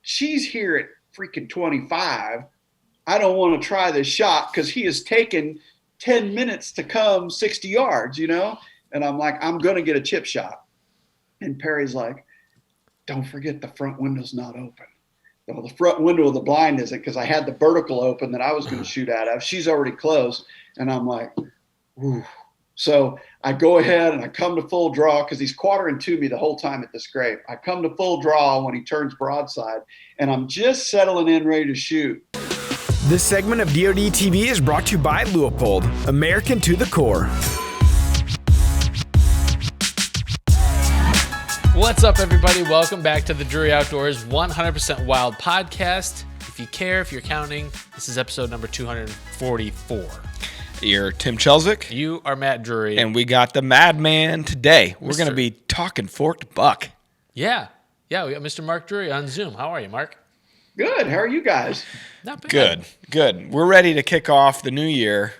she's here at freaking 25. I don't want to try this shot because he has taken 10 minutes to come 60 yards, And I'm like, I'm going to get a chip shot. And Perry's like, don't forget the front window's not open. Well, the front window of the blind isn't, because I had the vertical open that I was going to shoot out of. She's already closed. And I'm like, ooh. So I go ahead and I come to full draw because he's quartering to me the whole time at the scrape. I come to full draw when he turns broadside, and I'm just settling in ready to shoot. This segment of DoD TV is brought to you by Leupold, American to the core. What's up, everybody? Welcome back to the Drury Outdoors 100% Wild podcast. If you care, if you're counting, this is episode number 244. You're Tim Chelswick. You are Matt Drury. And we got the madman today. We're going to be talking forked buck. Yeah, we got Mr. Mark Drury on Zoom. How are you, Mark? Good. How are you guys? Not bad. Good. We're ready to kick off the new year.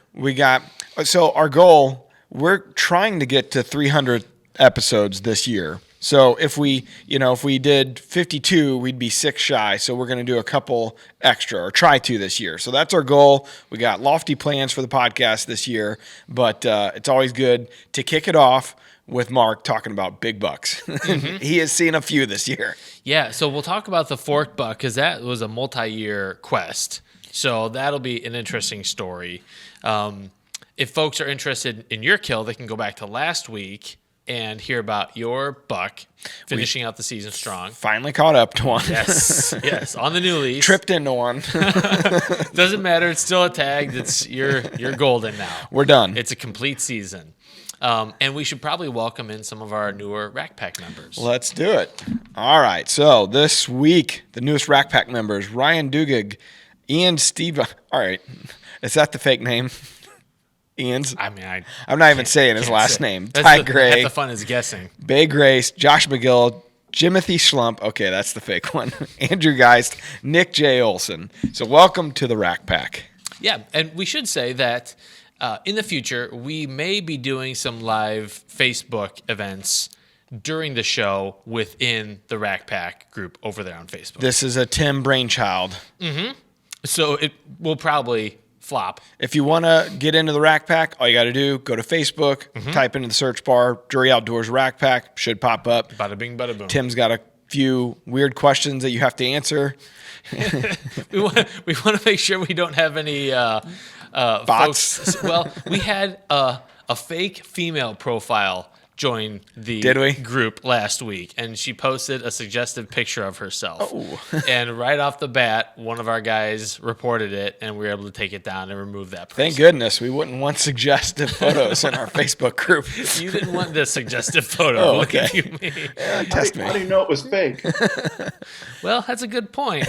So our goal, we're trying to get to 300 episodes this year. So if we did 52, we'd be 6 shy. So we're going to do a couple extra, or try to this year. So that's our goal. We got lofty plans for the podcast this year, but it's always good to kick it off with Mark talking about big bucks. Mm-hmm. He has seen a few this year. Yeah, so we'll talk about the forked buck because that was a multi-year quest. So that'll be an interesting story. If folks are interested in your kill, they can go back to last week and hear about your buck finishing out the season strong. Finally caught up to one. Yes, on the new lease. Tripped into one. Doesn't matter. It's still a tag. You're golden now. We're done. It's a complete season. And we should probably welcome in some of our newer Rack Pack members. Let's do it. All right. So this week, the newest Rack Pack members, Ryan Dugag, Ian Steve. All right. Is that the fake name? Ian's? I mean, I'm not even saying his last name. Ty Gray. Half the fun is guessing. Bay Grace, Josh McGill, Jimothy Schlump. Okay, that's the fake one. Andrew Geist, Nick J. Olson. So welcome to the Rack Pack. Yeah, and we should say that in the future, we may be doing some live Facebook events during the show within the Rack Pack group over there on Facebook. This is a Tim brainchild. Mm-hmm. So it will probably flop. If you want to get into the Rack Pack, all you got to do, go to Facebook, type into the search bar, Drury Outdoors Rack Pack, should pop up. Bada bing, bada boom. Tim's got a few weird questions that you have to answer. we want to make sure we don't have any bots. Folks. Well, we had a fake female profile join the group last week, and she posted a suggestive picture of herself. Oh. And right off the bat, one of our guys reported it, and we were able to take it down and remove that person. Thank goodness we wouldn't want suggestive photos in our Facebook group. You didn't want the suggestive photo. Oh, okay. Test me. How do you know it was fake? Well, that's a good point.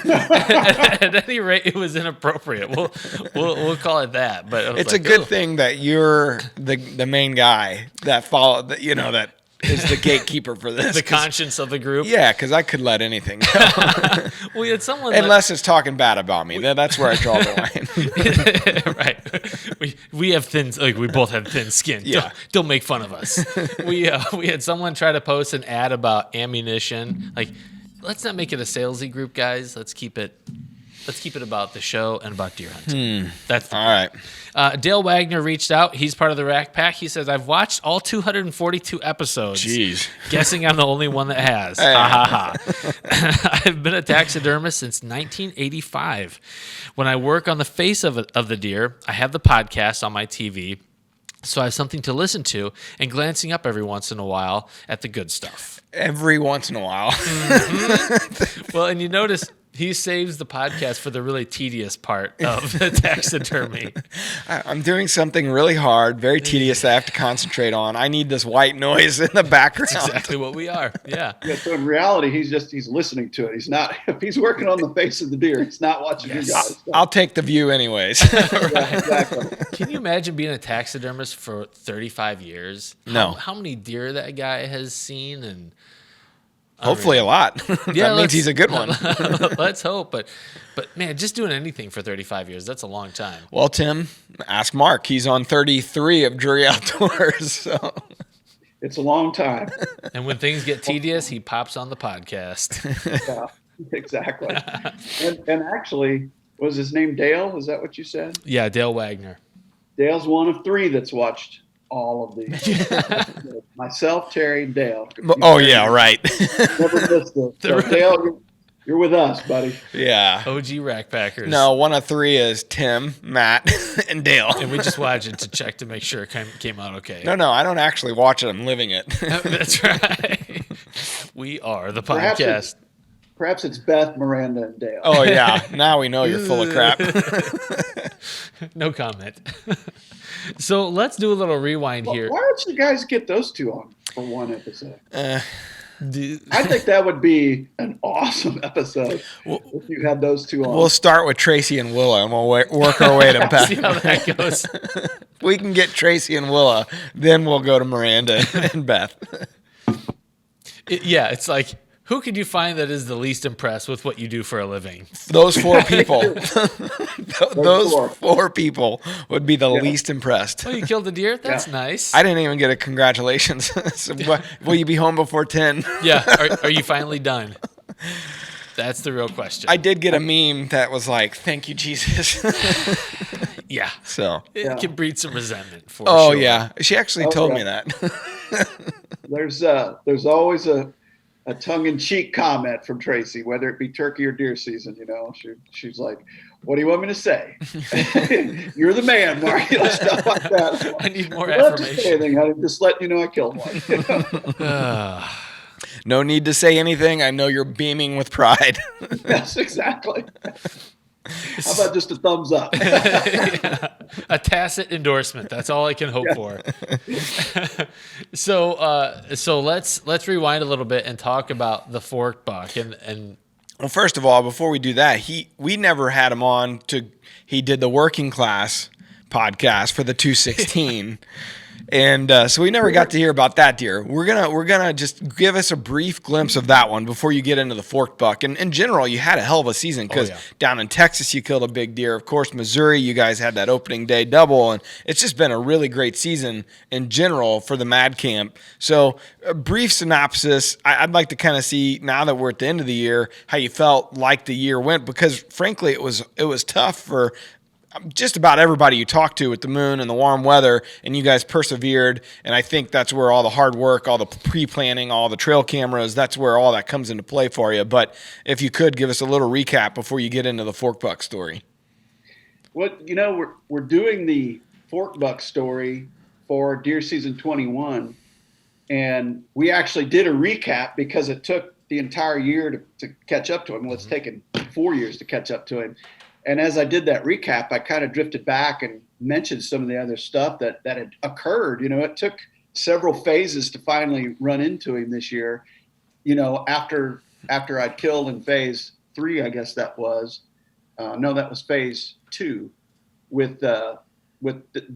At any rate, it was inappropriate. We'll call it that. But it's a good thing that you're the main guy that that is the gatekeeper for this. The conscience of the group. Yeah, because I could let anything go. We had someone unless it's talking bad about me. That's where I draw the line. Right. We have thin, we both have thin skin. Yeah. Don't make fun of us. We had someone try to post an ad about ammunition. Let's not make it a salesy group, guys. Let's keep it about the show and about deer hunting. That's all right. Dale Wagner reached out. He's part of the Rack Pack. He says, I've watched all 242 episodes. Jeez. Guessing I'm the only one that has. Hey. Ha, ha, ha. I've been a taxidermist since 1985. When I work on the face of the deer, I have the podcast on my TV, so I have something to listen to and glancing up every once in a while at the good stuff. Every once in a while. Mm-hmm. Well, and you notice he saves the podcast for the really tedious part of the taxidermy. I'm doing something really hard, very tedious that I have to concentrate on. I need this white noise in the background. That's exactly what we are. Yeah. So in reality, he's listening to it. He's not. If he's working on the face of the deer, he's not watching you guys. I'll take the view anyways. Yeah, exactly. Can you imagine being a taxidermist for 35 years? No. How many deer that guy has seen and. Hopefully a lot. That means he's a good one. Let's hope. But man, just doing anything for 35 years, that's a long time. Well, Tim, ask Mark. He's on 33 of Drury Outdoors. So. It's a long time. And when things get tedious, he pops on the podcast. Yeah. Exactly. And actually, was his name Dale? Is that what you said? Yeah, Dale Wagner. Dale's one of 3 that's watched all of these. Myself, Terry, and Dale. Oh yeah, right. Never missed it. So Dale, you're with us, buddy. Yeah. OG Rack Packers. No, one of 3 is Tim, Matt, and Dale. And we just watched it to check to make sure it came out okay. No, I don't actually watch it. I'm living it. That's right. We are the podcast. Perhaps it's Beth, Miranda, and Dale. Oh yeah, now we know you're full of crap. No comment. So let's do a little rewind here. Why don't you guys get those 2 on for one episode? I Do- think that would be an awesome episode if you had those 2 on. We'll start with Tracy and Willa, and we'll work our way to See Beth. how that goes. We can get Tracy and Willa, then we'll go to Miranda and Beth. It's like, who could you find that is the least impressed with what you do for a living? Those 4 people. Those 4. 4 people would be the least impressed. Oh, you killed a deer? That's nice. I didn't even get a congratulations. So, will you be home before 10? Yeah. Are you finally done? That's the real question. I did get a meme that was like, "Thank you, Jesus." Yeah. So. It can breed some resentment for Oh sure. yeah, she actually told me that. There's always a tongue-in-cheek comment from Tracy, whether it be turkey or deer season. She's like, "What do you want me to say?" You're the man, Mark. Stuff like that. I need more Don't just say affirmation. anything. I'm just letting you know I killed one. No need to say anything. I know you're beaming with pride. Yes, exactly. How about just a thumbs up? A tacit endorsement. That's all I can hope for. So let's rewind a little bit and talk about the fork buck and Well, first of all, before we do that, we never had him on he did the working class podcast for the 216. And so we never got to hear about that deer. We're gonna just give us a brief glimpse of that one before you get into the forked buck. And in general, you had a hell of a season because down in Texas you killed a big deer. Of course, Missouri, you guys had that opening day double, and it's just been a really great season in general for the Mad Camp. So a brief synopsis. I'd like to kind of see now that we're at the end of the year how you felt like the year went, because frankly it was tough for just about everybody you talked to with the moon and the warm weather, and you guys persevered. And I think that's where all the hard work, all the pre-planning, all the trail cameras, that's where all that comes into play for you. But if you could give us a little recap before you get into the fork buck story. Well, we're doing the fork buck story for deer season 21, and we actually did a recap because it took the entire year to catch up to him. Well, it's taken 4 years to catch up to him. And as I did that recap, I kind of drifted back and mentioned some of the other stuff that had occurred. It took several phases to finally run into him this year. After I'd killed in phase 3, I guess that was. No, that was phase 2 with the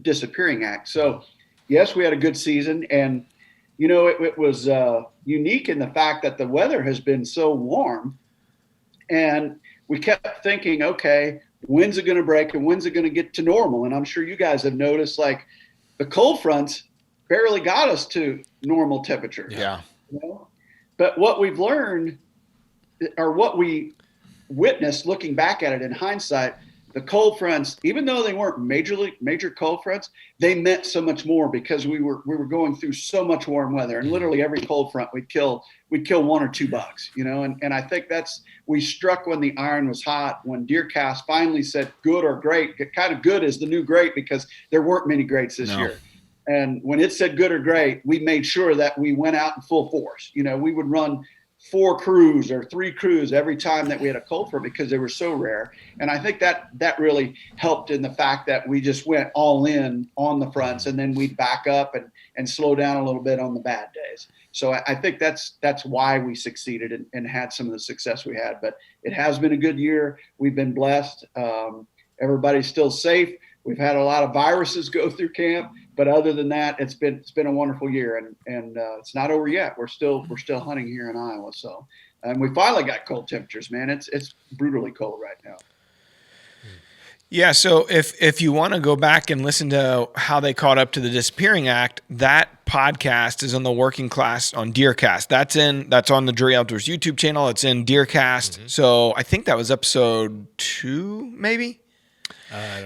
disappearing act. So, yes, we had a good season. And, it was unique in the fact that the weather has been so warm. And we kept thinking, okay, when's it going to break and when's it going to get to normal? And I'm sure you guys have noticed, like, the cold fronts barely got us to normal temperature. Yeah. But what we've learned, or what we witnessed looking back at it in hindsight, the cold fronts, even though they weren't major cold fronts, they meant so much more because we were going through so much warm weather, and literally every cold front we'd kill 1 or 2 bucks, and I think we struck when the iron was hot, when DeerCast finally said good or great. Kind of good is the new great because there weren't many greats this year. And when it said good or great, we made sure that we went out in full force. We would run 4 crews or 3 crews every time that we had a cold front because they were so rare. And I think that really helped in the fact that we just went all in on the fronts, and then we'd back up and slow down a little bit on the bad days. So I think that's why we succeeded and had some of the success we had. But it has been a good year. We've been blessed. Everybody's still safe. We've had a lot of viruses go through camp, but other than that, it's been a wonderful year, and it's not over yet. We're still hunting here in Iowa. So, and we finally got cold temperatures, man. It's brutally cold right now. Yeah, so if you want to go back and listen to how they caught up to the disappearing act, that podcast is on the Working Class on DeerCast. That's on the Drury Outdoors YouTube channel. It's in DeerCast. So I think that was episode 2, maybe.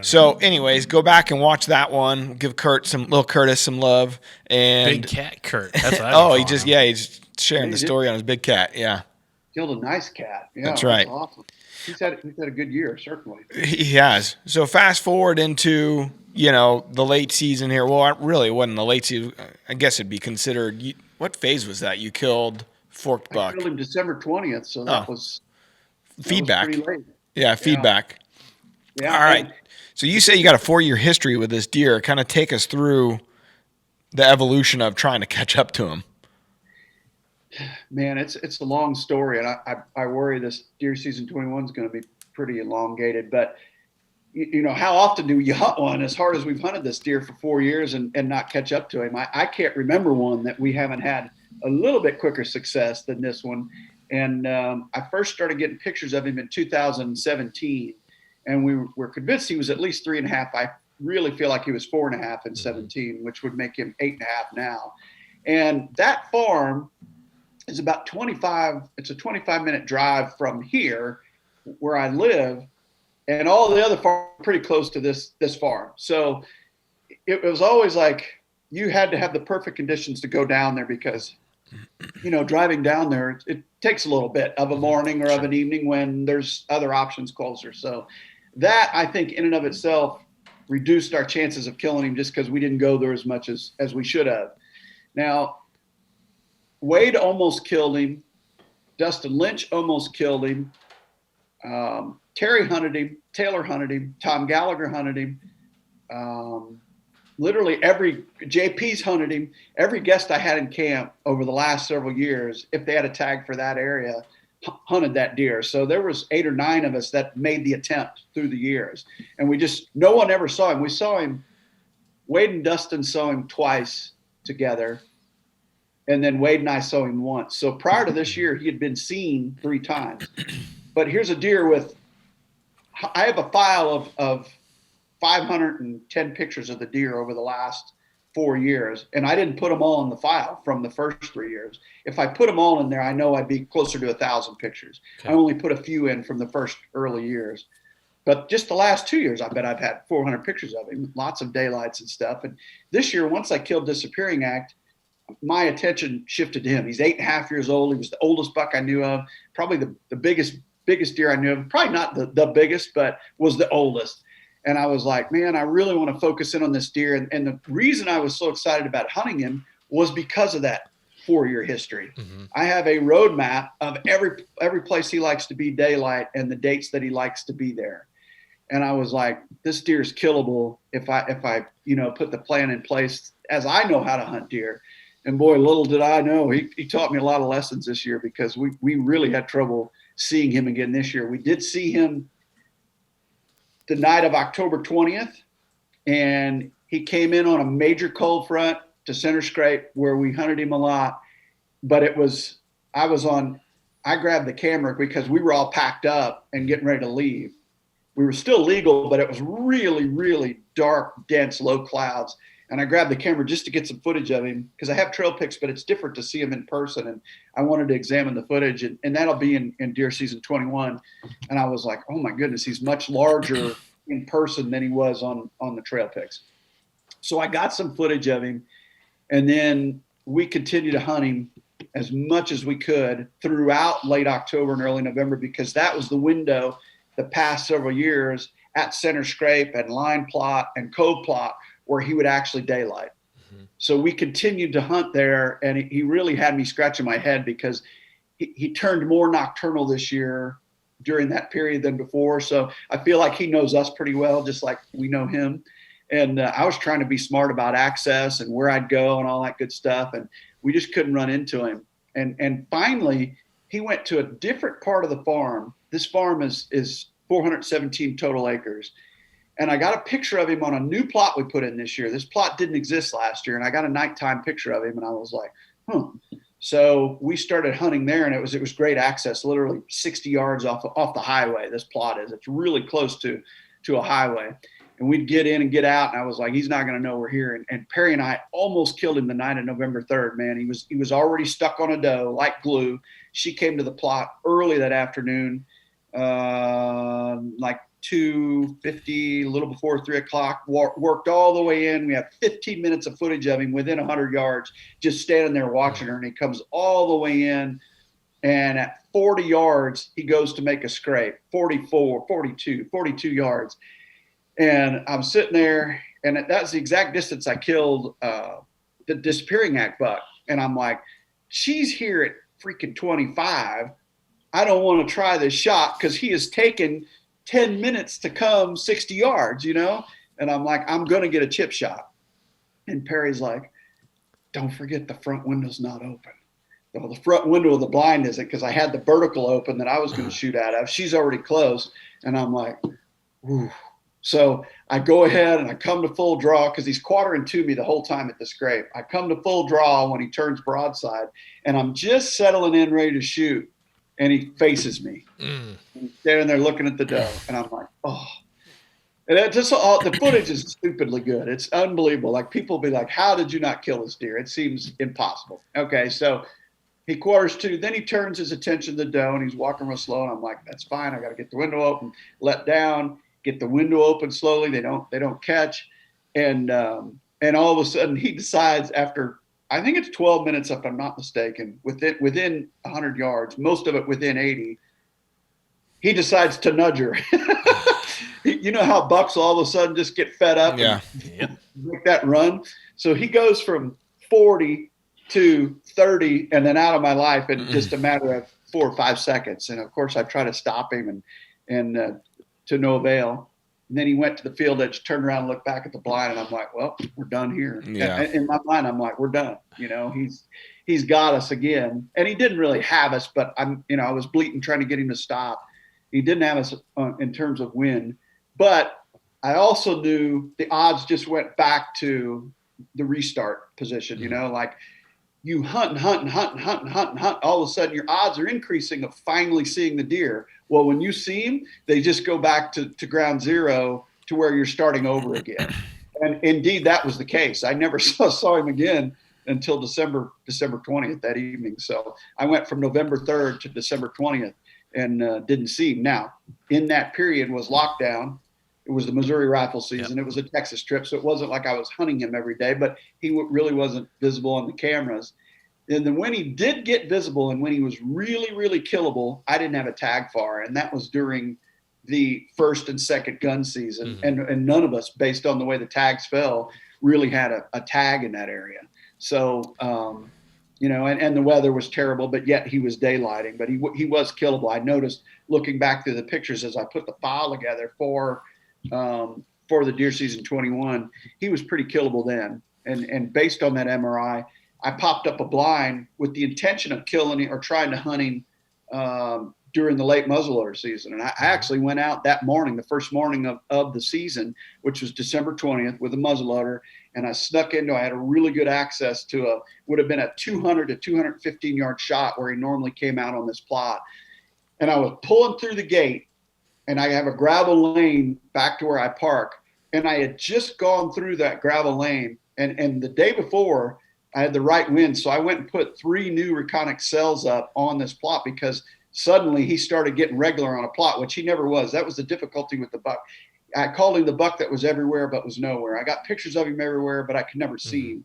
So, anyways, go back and watch that one. Give Curtis some love. And Big cat Kurt. That's what he's sharing the story on his big cat. Yeah, Killed a nice cat. Yeah, that's right. Awesome. He's had a good year, certainly. He has. So fast forward into, the late season here. Well, really, it wasn't the late season. I guess it'd be considered. What phase was that? You killed forked buck. I killed him December 20th, so that was feedback. pretty late. Yeah, feedback. Yeah. All right. So you say you got a 4-year history with this deer. Kind of take us through the evolution of trying to catch up to him. Man, it's a long story, and I worry this deer season 21 is going to be pretty elongated. But how often do you hunt one? As hard as we've hunted this deer for 4 years and not catch up to him, I can't remember one that we haven't had a little bit quicker success than this one. And I first started getting pictures of him in 2017, and we were convinced he was at least 3.5. I really feel like he was 4.5 in 17, which would make him 8.5 now. And that farm is about 25-minute drive from here where I live, and all the other farms are pretty close to this farm. So it was always like you had to have the perfect conditions to go down there because, driving down there, it takes a little bit of a morning or of an evening when there's other options closer. So that, I think, in and of itself reduced our chances of killing him just because we didn't go there as much as we should have. Now, Wade almost killed him. Dustin Lynch almost killed him. Terry hunted him. Taylor hunted him. Tom Gallagher hunted him. Literally JP's hunted him. Every guest I had in camp over the last several years, if they had a tag for that area, hunted that deer. So there was 8 or 9 of us that made the attempt through the years. And no one ever saw him. We saw him, Wade and Dustin saw him twice together. And then Wade and I saw him once. So prior to this year, he had been seen 3 times. But here's a deer I have a file of 510 pictures of the deer over the last 4 years. And I didn't put them all in the file from the first 3 years. If I put them all in there, I know I'd be closer to 1,000 pictures. Okay. I only put a few in from the first early years. But just the last 2 years, I bet I've had 400 pictures of him, lots of daylights and stuff. And this year, once I killed Disappearing Act, my attention shifted to him. He's 8.5 years old. He was the oldest buck I knew of, probably the biggest deer I knew of. Probably not the biggest, but was the oldest. And I was like, man, I really want to focus in on this deer. And the reason I was so excited about hunting him was because of that 4-year history. Mm-hmm. I have a roadmap of every place he likes to be daylight and the dates that he likes to be there. And I was like, this deer is killable if I put the plan in place as I know how to hunt deer. And boy, little did I know, he taught me a lot of lessons this year because we really had trouble seeing him again this year. We did see him the night of October 20th, and he came in on a major cold front to Center Scrape where we hunted him a lot. But I grabbed the camera because we were all packed up and getting ready to leave. We were still legal, but it was really, really dark, dense, low clouds. And I grabbed the camera just to get some footage of him because I have trail pics, but it's different to see him in person. And I wanted to examine the footage, and that'll be in deer season 21. And I was like, oh my goodness, he's much larger in person than he was on the trail pics. So I got some footage of him, and then we continued to hunt him as much as we could throughout late October and early November because that was the window the past several years at Center Scrape and Line Plot and Cove Plot where he would actually daylight. Mm-hmm. So we continued to hunt there, and he really had me scratching my head because he turned more nocturnal this year during that period than before. So I feel like he knows us pretty well, just like we know him. And I was trying to be smart about access and where I'd go and all that good stuff. And we just couldn't run into him. And finally, he went to a different part of the farm. This farm is 417 total acres. And I got a picture of him on a new plot we put in this year. This plot didn't exist last year. And I got a nighttime picture of him, and I was like, So we started hunting there, and it was great access, literally 60 yards off the highway. This plot is. It's really close to to a highway, and we'd get in and get out. And I was like, he's not going to know we're here. And Perry and I almost killed him the night of November 3rd, man. He was already stuck on a doe like glue. She came to the plot early that afternoon, like 2:50, a little before 3 o'clock, worked all the way in. We have 15 minutes of footage of him within 100 yards, just standing there watching her. And he comes all the way in. And at 40 yards, he goes to make a scrape, 44, 42 yards. And I'm sitting there, and that's the exact distance I killed the disappearing act buck. And I'm like, she's here at freaking 25. I don't want to try this shot because he has taken 10 minutes to come 60 yards, you know? And I'm like, I'm going to get a chip shot. And Perry's like, don't forget the front window's not open. Well, the front window of the blind isn't, because I had the vertical open that I was going to shoot out of. She's already close. And I'm like, ooh. So I go ahead and I come to full draw because he's quartering to me the whole time at the scrape. I come to full draw when he turns broadside, and I'm just settling in ready to shoot. And he faces me. He's standing there looking at the doe. And I'm like, oh. And it just the footage is stupidly good. It's unbelievable. Like, people be like, how did you not kill this deer? It seems impossible. Okay, so he quarters to, then he turns his attention to the doe, and he's walking real slow. And I'm like, that's fine. I got to get the window open, let down, get the window open slowly. They don't catch. And all of a sudden he decides, after, I think it's 12 minutes, if I'm not mistaken, within 100 yards, most of it within 80, he decides to nudge her. You know how bucks all of a sudden just get fed up and make that run? So he goes from 40 to 30 and then out of my life in just a matter of 4 or 5 seconds. And of course I try to stop him and to no avail. And then he went to the field edge, turned around and looked back at the blind, and I'm like, well, we're done here. Yeah. In my mind, I'm like, we're done. You know, he's got us again. And he didn't really have us, but I was bleating, trying to get him to stop. He didn't have us in terms of win. But I also knew the odds just went back to the restart position, you know, like you hunt and hunt and hunt and hunt and hunt and hunt. All of a sudden your odds are increasing of finally seeing the deer. Well, when you see them, they just go back to ground zero, to where you're starting over again. And indeed, that was the case. I never saw him again until December 20th that evening. So I went from November 3rd to December 20th and didn't see him. Now, in that period was lockdown. It was the Missouri rifle season. Yep. It was a Texas trip, so it wasn't like I was hunting him every day, but he really wasn't visible on the cameras. And then when he did get visible and when he was really, really killable, I didn't have a tag for, and that was during the first and second gun season. Mm-hmm. And none of us, based on the way the tags fell, really had a tag in that area. So, and the weather was terrible, but yet he was daylighting, but he was killable. I noticed looking back through the pictures as I put the file together for the deer season 21, he was pretty killable then. And based on that MRI, I popped up a blind with the intention of killing him or trying to hunt him during the late muzzleloader season. And I actually went out that morning, the first morning of the season, which was December 20th, with a muzzleloader. And I snuck into, I had a really good access to would have been a 200 to 215 yard shot where he normally came out on this plot. And I was pulling through the gate, and I have a gravel lane back to where I park. And I had just gone through that gravel lane. And the day before, I had the right wind. So I went and put 3 new Reconic cells up on this plot because suddenly he started getting regular on a plot, which he never was. That was the difficulty with the buck. I called him the buck that was everywhere but was nowhere. I got pictures of him everywhere, but I could never see him.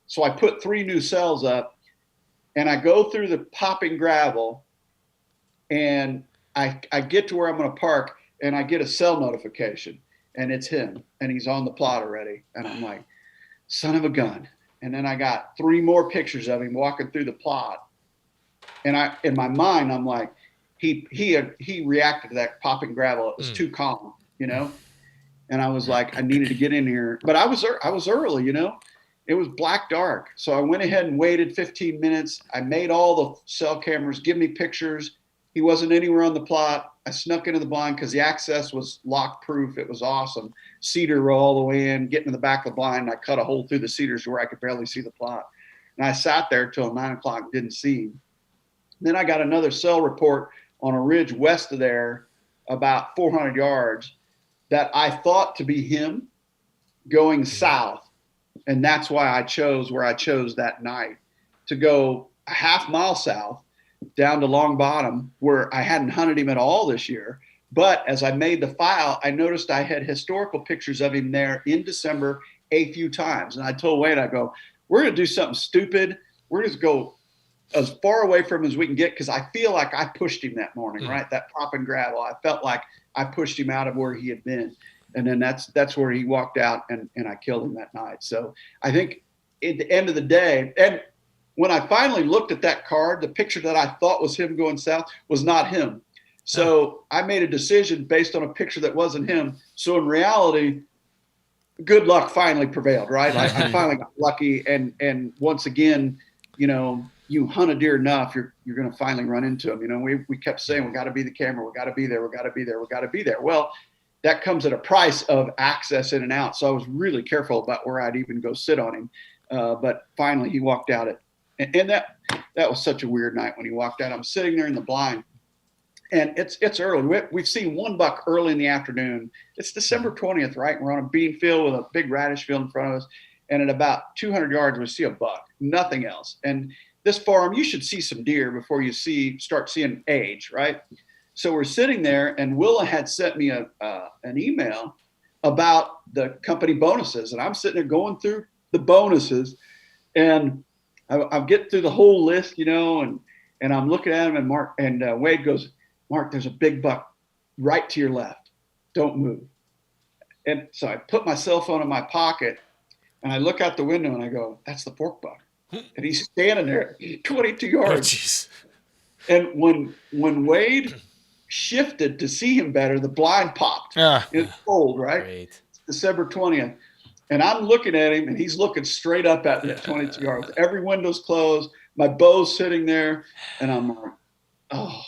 So I put 3 new cells up, and I go through the popping gravel, and I get to where I'm going to park, and I get a cell notification, and it's him, and he's on the plot already. And I'm like, son of a gun. And then I got 3 more pictures of him walking through the plot. And in my mind, I'm like, he reacted to that popping gravel. It was too calm, you know? And I was like, I needed to get in here. But I was early, you know? It was black dark. So I went ahead and waited 15 minutes. I made all the cell cameras give me pictures. He wasn't anywhere on the plot. I snuck into the blind because the access was lock proof. It was awesome. Cedar row all the way in, getting to the back of the blind. And I cut a hole through the cedars where I could barely see the plot. And I sat there till 9 o'clock and didn't see him. Then I got another cell report on a ridge west of there, about 400 yards. that I thought to be him going south. And that's why I chose where I chose that night, to go a half mile south down to Long Bottom, where I hadn't hunted him at all this year. But as I made the file, I noticed I had historical pictures of him there in December a few times. And I told Wade, I go, we're going to do something stupid. We're just go as far away from him as we can get, because I feel like I pushed him that morning, right? That pop and gravel. I felt like I pushed him out of where he had been. And then that's where he walked out, and I killed him that night. So I think at the end of the day, and when I finally looked at that card, the picture that I thought was him going south was not him. So I made a decision based on a picture that wasn't him. So in reality, good luck finally prevailed, right? I finally got lucky. And once again, you hunt a deer enough, you're going to finally run into him. We kept saying, we got to be the camera. We got to be there. We got to be there. We got to be there. Well, that comes at a price of access in and out. So I was really careful about where I'd even go sit on him. But finally he walked out and that was such a weird night when he walked out. I'm sitting there in the blind, and it's early. We've seen one buck early in the afternoon. It's December 20th, right? We're on a bean field with a big radish field in front of us. And at about 200 yards, we see a buck, nothing else. And this farm, you should see some deer before you start seeing age, right? So we're sitting there, and Willa had sent me an email about the company bonuses. And I'm sitting there going through the bonuses, and I'm getting through the whole list, and I'm looking at him, and Mark and Wade goes, Mark, there's a big buck right to your left. Don't move. And so I put my cell phone in my pocket, and I look out the window, and I go, that's the fork buck. And he's standing there 22 yards. Oh, and when Wade shifted to see him better, the blind popped. It's cold, right? Great. It's December 20th. And I'm looking at him, and he's looking straight up at me at 22 yards. Every window's closed. My bow's sitting there. And I'm like, oh,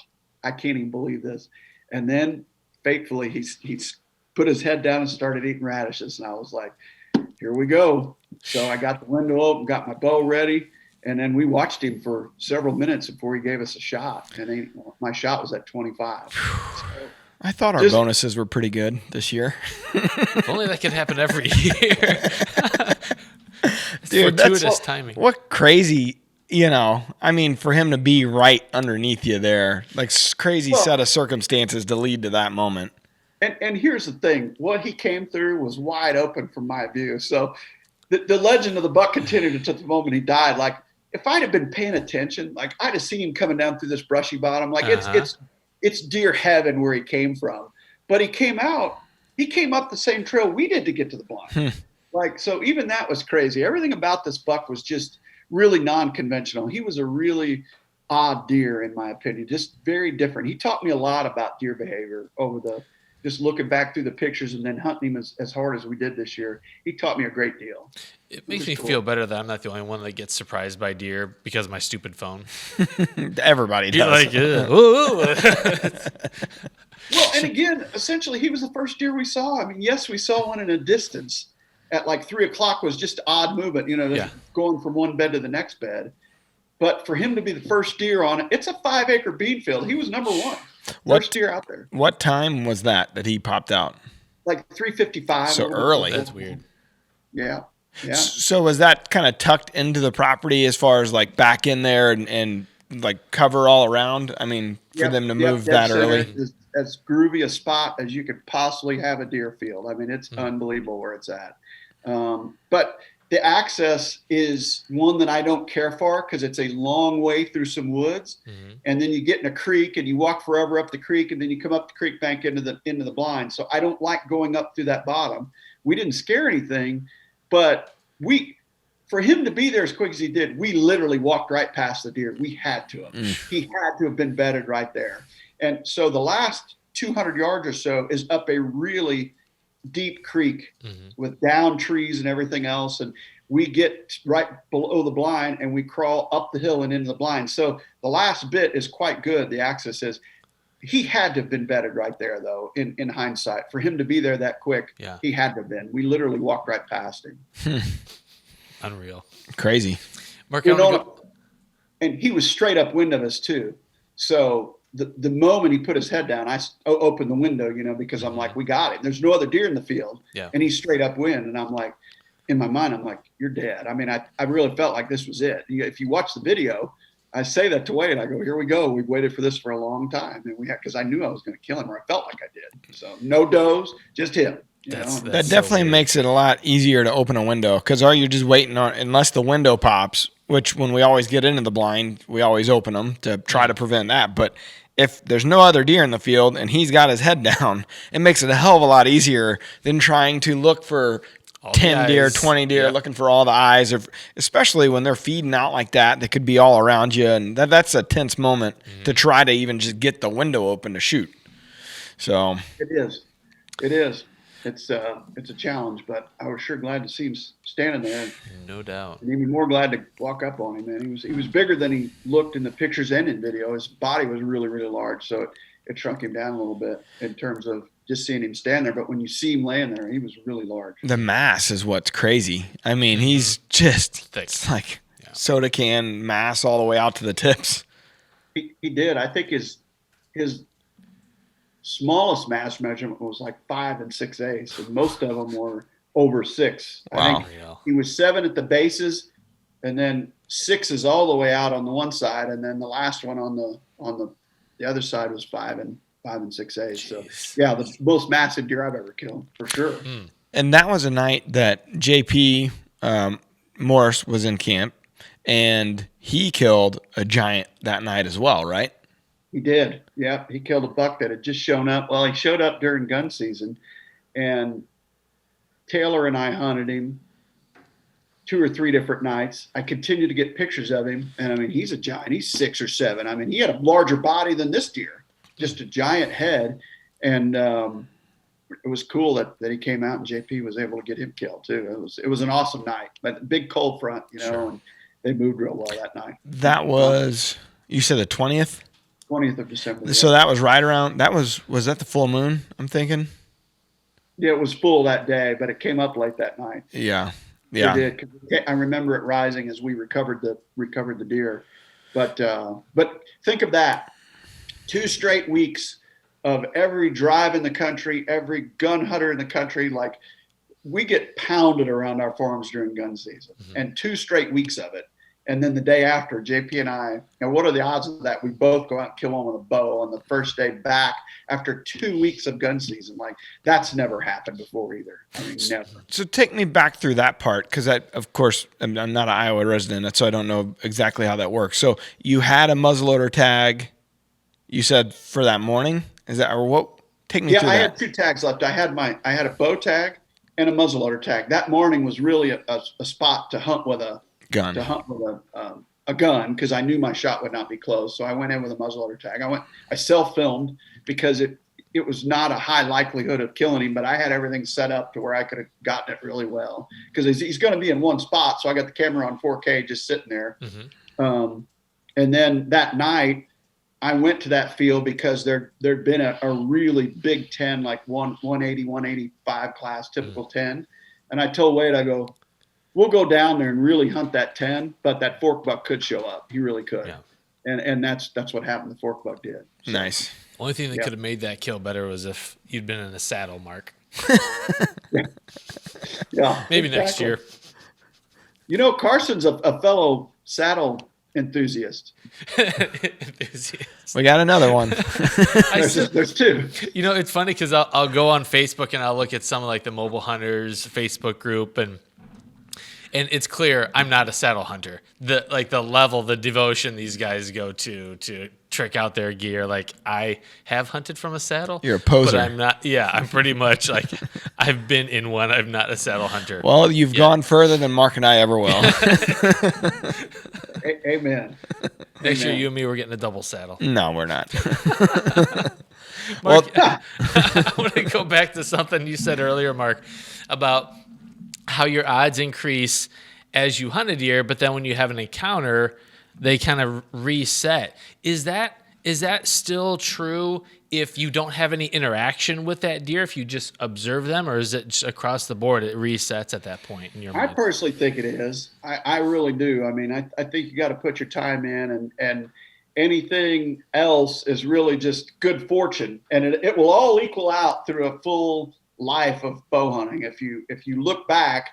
I can't even believe this. And then, fatefully, he's put his head down and started eating radishes. And I was like, here we go. So I got the window open, got my bow ready. And then we watched him for several minutes before he gave us a shot. And my shot was at 25. So, I thought our bonuses were pretty good this year. If only that could happen every year. Dude, fortuitous timing. What crazy, for him to be right underneath you there, like crazy set of circumstances to lead to that moment. And here's the thing. What he came through was wide open from my view. So the legend of the buck continued until the moment he died. Like, if I'd have been paying attention, like, I'd have seen him coming down through this brushy bottom. Like, it's deer heaven where he came from. But he came up the same trail we did to get to the blind. Like, so even that was crazy. Everything about this buck was just really non-conventional. He was a really odd deer, in my opinion, just very different. He taught me a lot about deer behavior just looking back through the pictures and then hunting him as hard as we did this year. He taught me a great deal. It makes me feel better that I'm not the only one that gets surprised by deer because of my stupid phone. Everybody does. Like, Well, and again, essentially, he was the first deer we saw. I mean, yes, we saw one in a distance at like 3 o'clock was just odd movement, going from one bed to the next bed. But for him to be the first deer on it, it's a 5-acre bean field. He was number one. First deer out there. What time was that he popped out? Like 3:55. So early. That's weird. Yeah. So was that kind of tucked into the property as far as like back in there and like cover all around? I mean, for them to move that early. As groovy a spot as you could possibly have a deer field. I mean, it's unbelievable where it's at. But the access is one that I don't care for because it's a long way through some woods. And then you get in a creek and you walk forever up the creek and then you come up the creek bank into the blind. So I don't like going up through that bottom. We didn't scare anything, but for him to be there as quick as he did, we literally walked right past the deer. We had to have. He had to have been bedded right there. And so the last 200 yards or so is up a really deep creek with down trees and everything else. And we get right below the blind and we crawl up the hill and into the blind. So the last bit is quite good. The access is. He had to have been bedded right there, though, in hindsight. For him to be there that quick, he had to have been. We literally walked right past him. Unreal. Crazy. Mark, and he was straight upwind of us, too. So the moment he put his head down, I opened the window, because I'm like, we got him. There's no other deer in the field. Yeah. And he's straight upwind. And I'm like, in my mind, I'm like, you're dead. I mean, I really felt like this was it. If you watch the video, I say that to Wade. I go, here we go. We've waited for this for a long time. And because I knew I was going to kill him, or I felt like I did. So no does, just him. That definitely makes it a lot easier to open a window, because you're just waiting on, unless the window pops, which when we always get into the blind, we always open them to try to prevent that. But if there's no other deer in the field and he's got his head down, it makes it a hell of a lot easier than trying to look for all 10 deer, 20 deer, looking for all the eyes, especially when they're feeding out like that. They could be all around you, and that's a tense moment to try to even just get the window open to shoot. So it is. It's a challenge, but I was sure glad to see him standing there. No doubt. And even more glad to walk up on him, man. He was bigger than he looked in the pictures and in video. His body was really, really large, so it shrunk him down a little bit in terms of just seeing him stand there. But when you see him laying there, he was really large. The mass is what's crazy. I mean, he's just thick. It's like soda can mass all the way out to the tips. He did. I think his smallest mass measurement was like 5 6/8, and most of them were over 6. Wow. I think he was 7 at the bases, and then 6 all the way out on the one side, and then the last one on the other side was 5 6/8. So yeah, the most massive deer I've ever killed, for sure. And that was a night that JP Morris was in camp, and he killed a giant that night as well, right? He did. Yeah, he killed a buck that had just shown up. Well, he showed up during gun season, and Taylor and I hunted him 2 or 3 different nights. I continued to get pictures of him, and I mean, he's a giant. He's 6 or 7. I mean, he had a larger body than this deer, just a giant head, and it was cool that he came out and JP was able to get him killed too. It was an awesome night, but big cold front, and they moved real well that night. That was, you said the 20th? 20th of December. So that was right around, was that the full moon, I'm thinking? Yeah, it was full that day, but it came up late that night. Yeah. It did. I remember it rising as we recovered the deer. But think of that. 2 straight weeks of every drive in the country, every gun hunter in the country, like we get pounded around our farms during gun season, and 2 straight weeks of it. And then the day after, JP and I, what are the odds of that? We both go out and kill one with a bow on the first day back after 2 weeks of gun season. Like, that's never happened before either. I mean, never. So take me back through that part, because of course, I'm not an Iowa resident, so I don't know exactly how that works. So you had a muzzleloader tag, you said, for that morning? Is that, or what? Take me through that. Yeah, I had 2 tags left. I had a bow tag and a muzzleloader tag. That morning was really a spot to hunt with a gun. A gun, because I knew my shot would not be closed. So I went in with a muzzleloader tag. I self-filmed because it was not a high likelihood of killing him, but I had everything set up to where I could have gotten it really well, because he's going to be in one spot. So I got the camera on 4K just sitting there. And then that night I went to that field because there'd been a really big 10, like 180, 185 class, typical 10. And I told Wade, I go, we'll go down there and really hunt that 10, but that fork buck could show up. He really could. Yeah. And that's what happened. The fork buck did. So, nice. Only thing that could have made that kill better was if you'd been in a saddle, Mark. Yeah. Maybe next year. Carson's a fellow saddle enthusiast. We got another one. There's 2. It's funny because I'll go on Facebook and I'll look at some of like the Mobile Hunters Facebook group, and it's clear I'm not a saddle hunter. The level, the devotion these guys go to trick out their gear. Like, I have hunted from a saddle. You're a poser. But I'm not. Yeah, I'm pretty much like I've been in one. I'm not a saddle hunter. Well, you've gone further than Mark and I ever will. Amen. Next year, you and me, we're getting a double saddle. No, we're not. Mark, I want to go back to something you said earlier, Mark, about how your odds increase as you hunt a deer, but then when you have an encounter, they kind of reset. Is that still true if you don't have any interaction with that deer, if you just observe them, or is it just across the board, it resets at that point in your mind? I personally think it is. I really do. I mean, I think you got to put your time in, anything else is really just good fortune, and it will all equal out through a full life of bow hunting. If you look back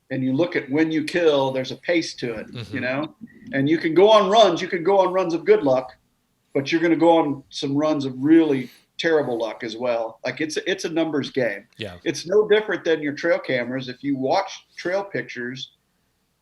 and you look at when you kill, there's a pace to it, you know, and you can go on runs. You can go on runs of good luck, but you're going to go on some runs of really terrible luck as well. Like it's a numbers game. Yeah. It's no different than your trail cameras. If you watch trail pictures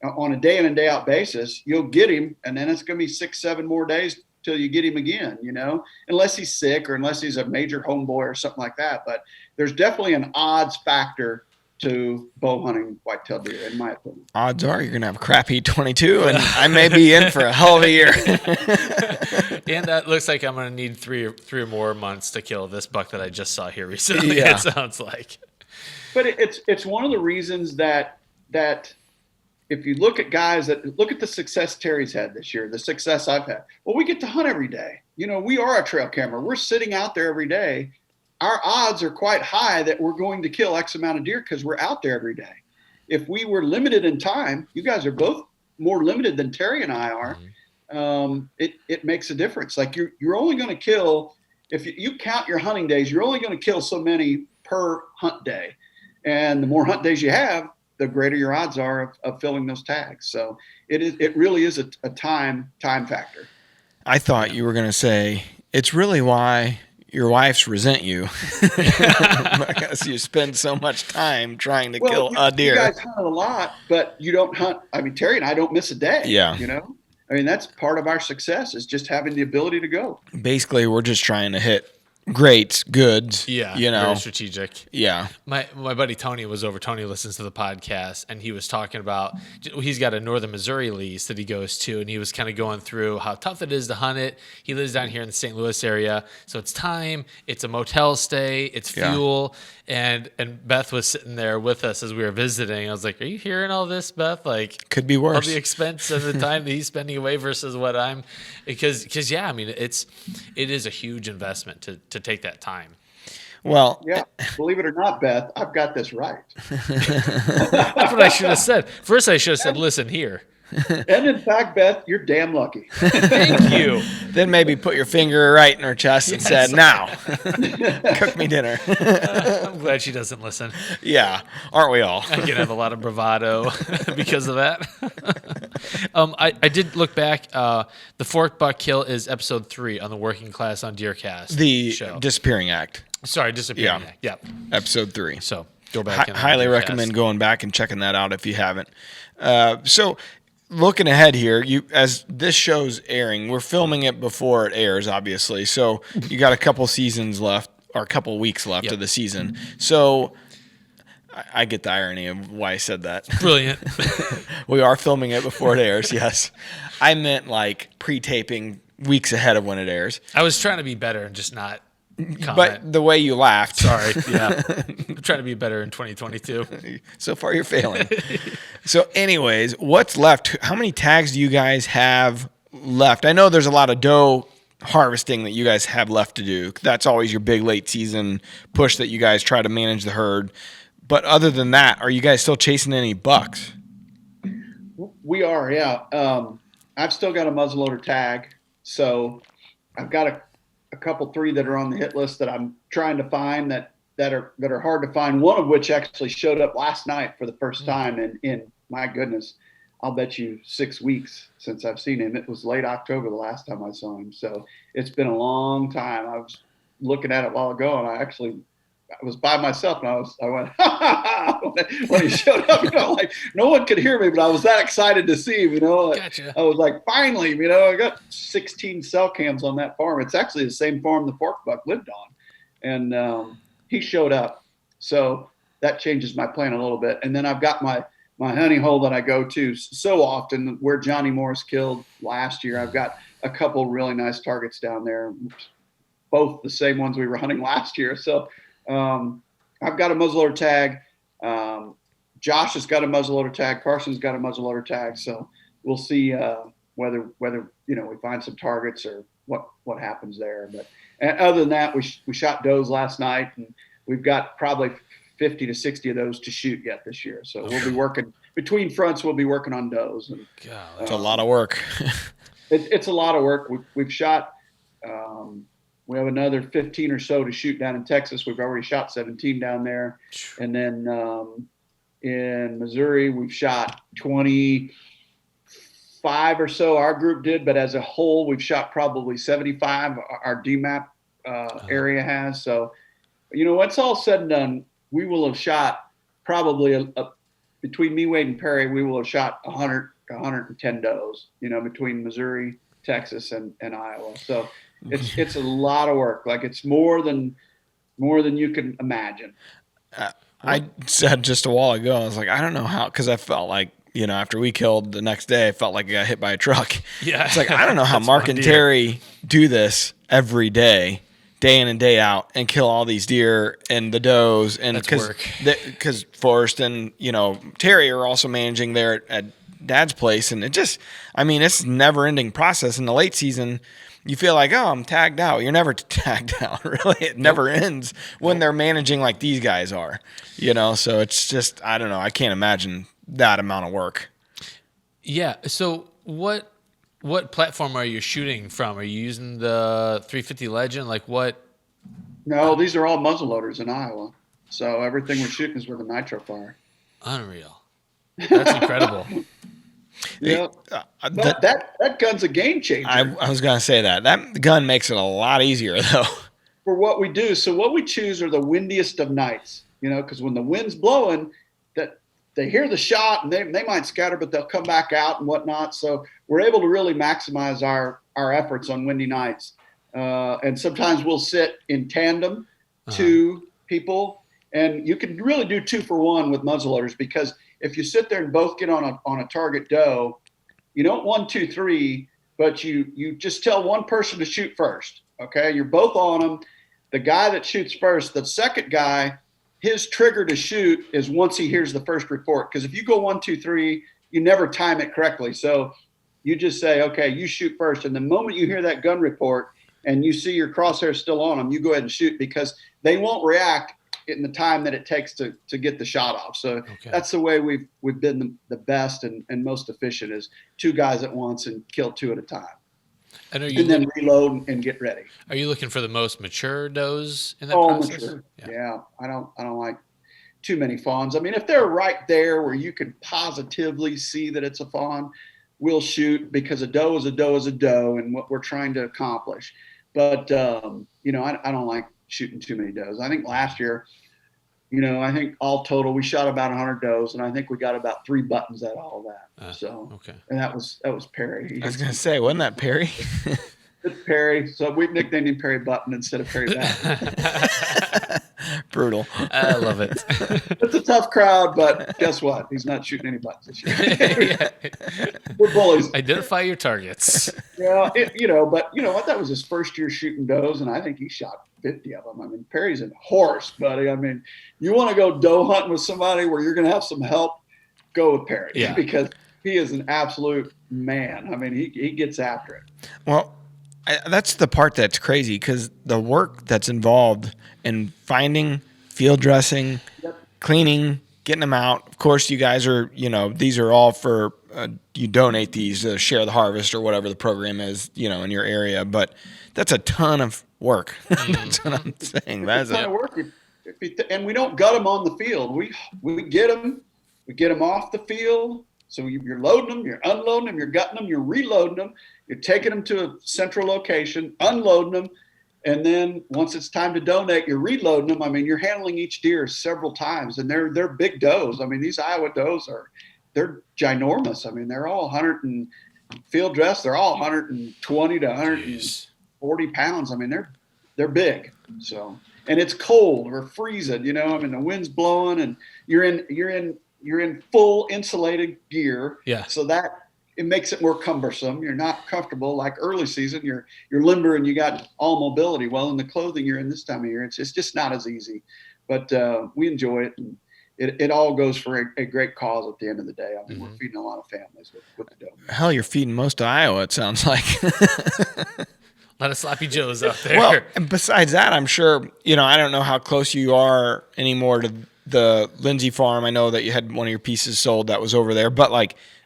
on a day in and day out basis, you'll get him. And then it's going to be 6-7 more days till you get him again, you know, unless he's sick or unless he's a major homeboy or something like that. But there's definitely an odds factor to bow hunting whitetail deer, in my opinion. Odds are you're going to have a crappy 22, and I may be in for a hell of a year. And that looks like I'm going to need three or more months to kill this buck that I just saw here recently. Yeah. It sounds like. But it's one of the reasons that if you look at guys that look at the success Terry's had this year, the success I've had, well, we get to hunt every day. You know, we are a trail camera. We're sitting out there every day. Our odds are quite high that we're going to kill X amount of deer because we're out there every day. If we were limited in time, you guys are both more limited than Terry and I are. It makes a difference. Like you're only going to kill, if you count your hunting days, you're only going to kill so many per hunt day. And the more hunt days you have, the greater your odds are of filling those tags. So it really is a time factor. I thought you were going to say it's really why your wives resent you because you spend so much time trying to kill a deer. You guys hunt a lot, but you don't hunt. I mean, Terry and I don't miss a day. Yeah. You know, I mean, that's part of our success is just having the ability to go. Basically, we're just trying to hit greats, goods. Yeah, you know, very strategic. Yeah. My buddy Tony was over. Tony listens to the podcast, and he was talking about he's got a Northern Missouri lease that he goes to, and he was kind of going through how tough it is to hunt it. He lives down here in the St. Louis area, so it's time, it's a motel stay, it's fuel. And Beth was sitting there with us as we were visiting. I was like, "Are you hearing all this, Beth? Like, could be worse. All the expense and the time that he's spending away versus what I'm, because yeah, I mean, it is a huge investment to take that time." Well, yeah, believe it or not, Beth, I've got this right. That's what I should have said. First, I should have said, "Listen here." And in fact, Beth, you're damn lucky. Thank you. Then maybe put your finger right in her chest and said, "Now, cook me dinner." I'm glad she doesn't listen. Yeah, aren't we all? I can have a lot of bravado because of that. I did look back. The Fork Buck Kill is episode 3 on the Working Class on DeerCast. The show. Disappearing Act. Sorry, Disappearing Act. Yep. Episode 3. So go back. Highly recommend going back and checking that out if you haven't. So looking ahead here, as this show's airing, we're filming it before it airs, obviously. So you got a couple seasons left, or a couple weeks left of the season. So I get the irony of why I said that. Brilliant. We are filming it before it airs, yes. I meant like pre-taping weeks ahead of when it airs. I was trying to be better and just not comment. But the way you laughed. Sorry, yeah. I'm trying to be better in 2022. So far, you're failing. So anyways, what's left? How many tags do you guys have left? I know there's a lot of doe harvesting that you guys have left to do. That's always your big late season push that you guys try to manage the herd. But other than that, are you guys still chasing any bucks? We are, yeah. I've still got a muzzleloader tag, so I've got a couple 3 that are on the hit list that I'm trying to find that are hard to find. One of which actually showed up last night for the first time in my goodness, I'll bet you 6 weeks since I've seen him. It was late October the last time I saw him, so it's been a long time. I was looking at it a while ago, and I was by myself, and I went, ha, ha, ha, when he showed up, you know, like no one could hear me, but I was that excited to see him, you know. Gotcha. I was like, finally, you know, I got 16 cell cams on that farm. It's actually the same farm the Fork Buck lived on. And he showed up. So that changes my plan a little bit. And then I've got my hunting hole that I go to so often where Johnny Morris killed last year. I've got a couple really nice targets down there, both the same ones we were hunting last year. So I've got a muzzleloader tag. Josh has got a muzzleloader tag. Carson's got a muzzleloader tag. So we'll see whether you know we find some targets or what happens there. But and other than that, we shot does last night, and we've got probably 50 to 60 of those to shoot yet this year. So we'll be working between fronts. We'll be working on does. And God, that's a lot of work. It's a lot of work. We've shot. We have another 15 or so to shoot down in Texas. We've already shot 17 down there, and then in Missouri we've shot 25 or so. Our group did, but as a whole, we've shot probably 75. Our DMAP area has. So, what's all said and done, we will have shot probably between me, Wade, and Perry, we will have shot 110 does. Between Missouri, Texas, and Iowa. So it's a lot of work. Like it's more than you can imagine. I said just a while ago, I was like, I don't know how, because I felt like, after we killed the next day, I felt like I got hit by a truck. Yeah. It's like, I don't know how Mark and Terry do this every day in and day out, and kill all these deer and the does. And because Forrest and, Terry are also managing there at Dad's place. And it's a never ending process. In the late season, you feel like, oh, I'm tagged out. You're never tagged out. Really, it never ends when they're managing like these guys are, so it's just, I don't know. I can't imagine that amount of work. Yeah. So what platform are you shooting from? Are you using the 350 Legend? Like what? No, these are all muzzleloaders in Iowa. So everything we're shooting is with a nitro fire. Unreal. That's incredible. Yeah, that gun's a game changer. I was going to say that gun makes it a lot easier though. For what we do, so what we choose are the windiest of nights. Because when the wind's blowing, that they hear the shot and they might scatter, but they'll come back out and whatnot. So we're able to really maximize our efforts on windy nights. And sometimes we'll sit in tandem, two people, and you can really do 2 for 1 with muzzleloaders, because if you sit there and both get on a target doe, you don't 1, 2, 3, but you just tell one person to shoot first. Okay, you're both on them. The guy that shoots first, the second guy, his trigger to shoot is once he hears the first report. Because if you go 1, 2, 3, you never time it correctly. So you just say, okay, you shoot first, and the moment you hear that gun report and you see your crosshair still on them, you go ahead and shoot, because they won't react in the time that it takes to get the shot off. So that's the way we've been the best and most efficient, is 2 guys at once and kill 2 at a time. And then reload and get ready. Are you looking for the most mature does in that process? Mature. Yeah. I don't like too many fawns. I mean, if they're right there where you can positively see that it's a fawn, we'll shoot, because a doe is a doe is a doe and what we're trying to accomplish. But, I don't like shooting too many does. I think last year, I think all total, we shot about 100 does, and I think we got about 3 buttons out of all that. And that was Perry. I was going to say, wasn't that Perry? It's Perry. So we've nicknamed him Perry Button instead of Perry Batten. Brutal. I love it. It's a tough crowd, but guess what? He's not shooting any buttons this year. We're bullies. Identify your targets. Yeah, but you know what? That was his first year shooting does, and I think he shot 50 of them. I mean, Perry's a horse, buddy. I mean, you want to go doe hunting with somebody where you're going to have some help, go with Perry. Yeah. Because he is an absolute man. I mean, he gets after it. Well, that's the part that's crazy, because the work that's involved in finding, field dressing, cleaning, getting them out. Of course, you guys are, these are all for, you donate these to Share the Harvest or whatever the program is, in your area. But that's a ton of work. That's what I'm saying. That's a ton of work. And we don't gut them on the field. We get them off the field. So you're loading them, you're unloading them, you're gutting them, you're reloading them, you're taking them to a central location, unloading them, and then once it's time to donate, you're reloading them. I mean, you're handling each deer several times, and they're big does. I mean, these Iowa does they're ginormous. I mean, they're all 100 and field dress. They're all 120 to 140 pounds. I mean, they're big. So, and it's cold or freezing. I mean, the wind's blowing, and you're in full insulated gear. Yeah. So that it makes it more cumbersome. You're not comfortable like early season. You're limber and you got all mobility. Well, in the clothing you're in this time of year, it's just not as easy. But we enjoy it, and it all goes for a great cause at the end of the day. I mean, we're feeding a lot of families with the doe. Hell, you're feeding most of Iowa, it sounds like. A lot of sloppy joes out there. Well, and besides that, I'm sure, I don't know how close you are anymore to the Lindsay farm. I know that you had one of your pieces sold that was over there, but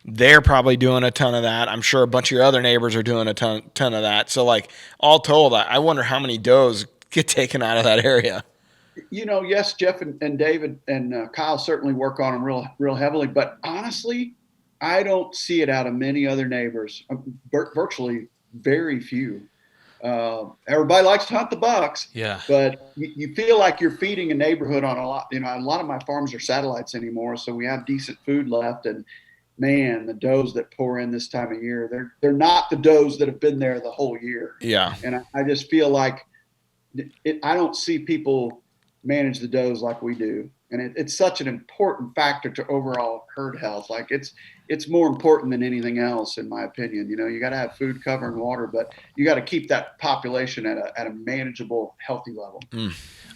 they're probably doing a ton of that. I'm sure a bunch of your other neighbors are doing a ton of that. So like all told, I wonder how many does get taken out of that area. Yes, Jeff and David and Kyle certainly work on them real heavily, but honestly, I don't see it out of many other neighbors. Virtually very few. Everybody likes to hunt the bucks, but you feel like you're feeding a neighborhood on a lot. A lot of my farms are satellites anymore, so we have decent food left. And man, the does that pour in this time of year, they're not the does that have been there the whole year. Yeah, and I just feel like I don't see people manage the does like we do, and it's such an important factor to overall herd health. Like it's more important than anything else, in my opinion. You got to have food, cover, and water, but you got to keep that population at a manageable, healthy level.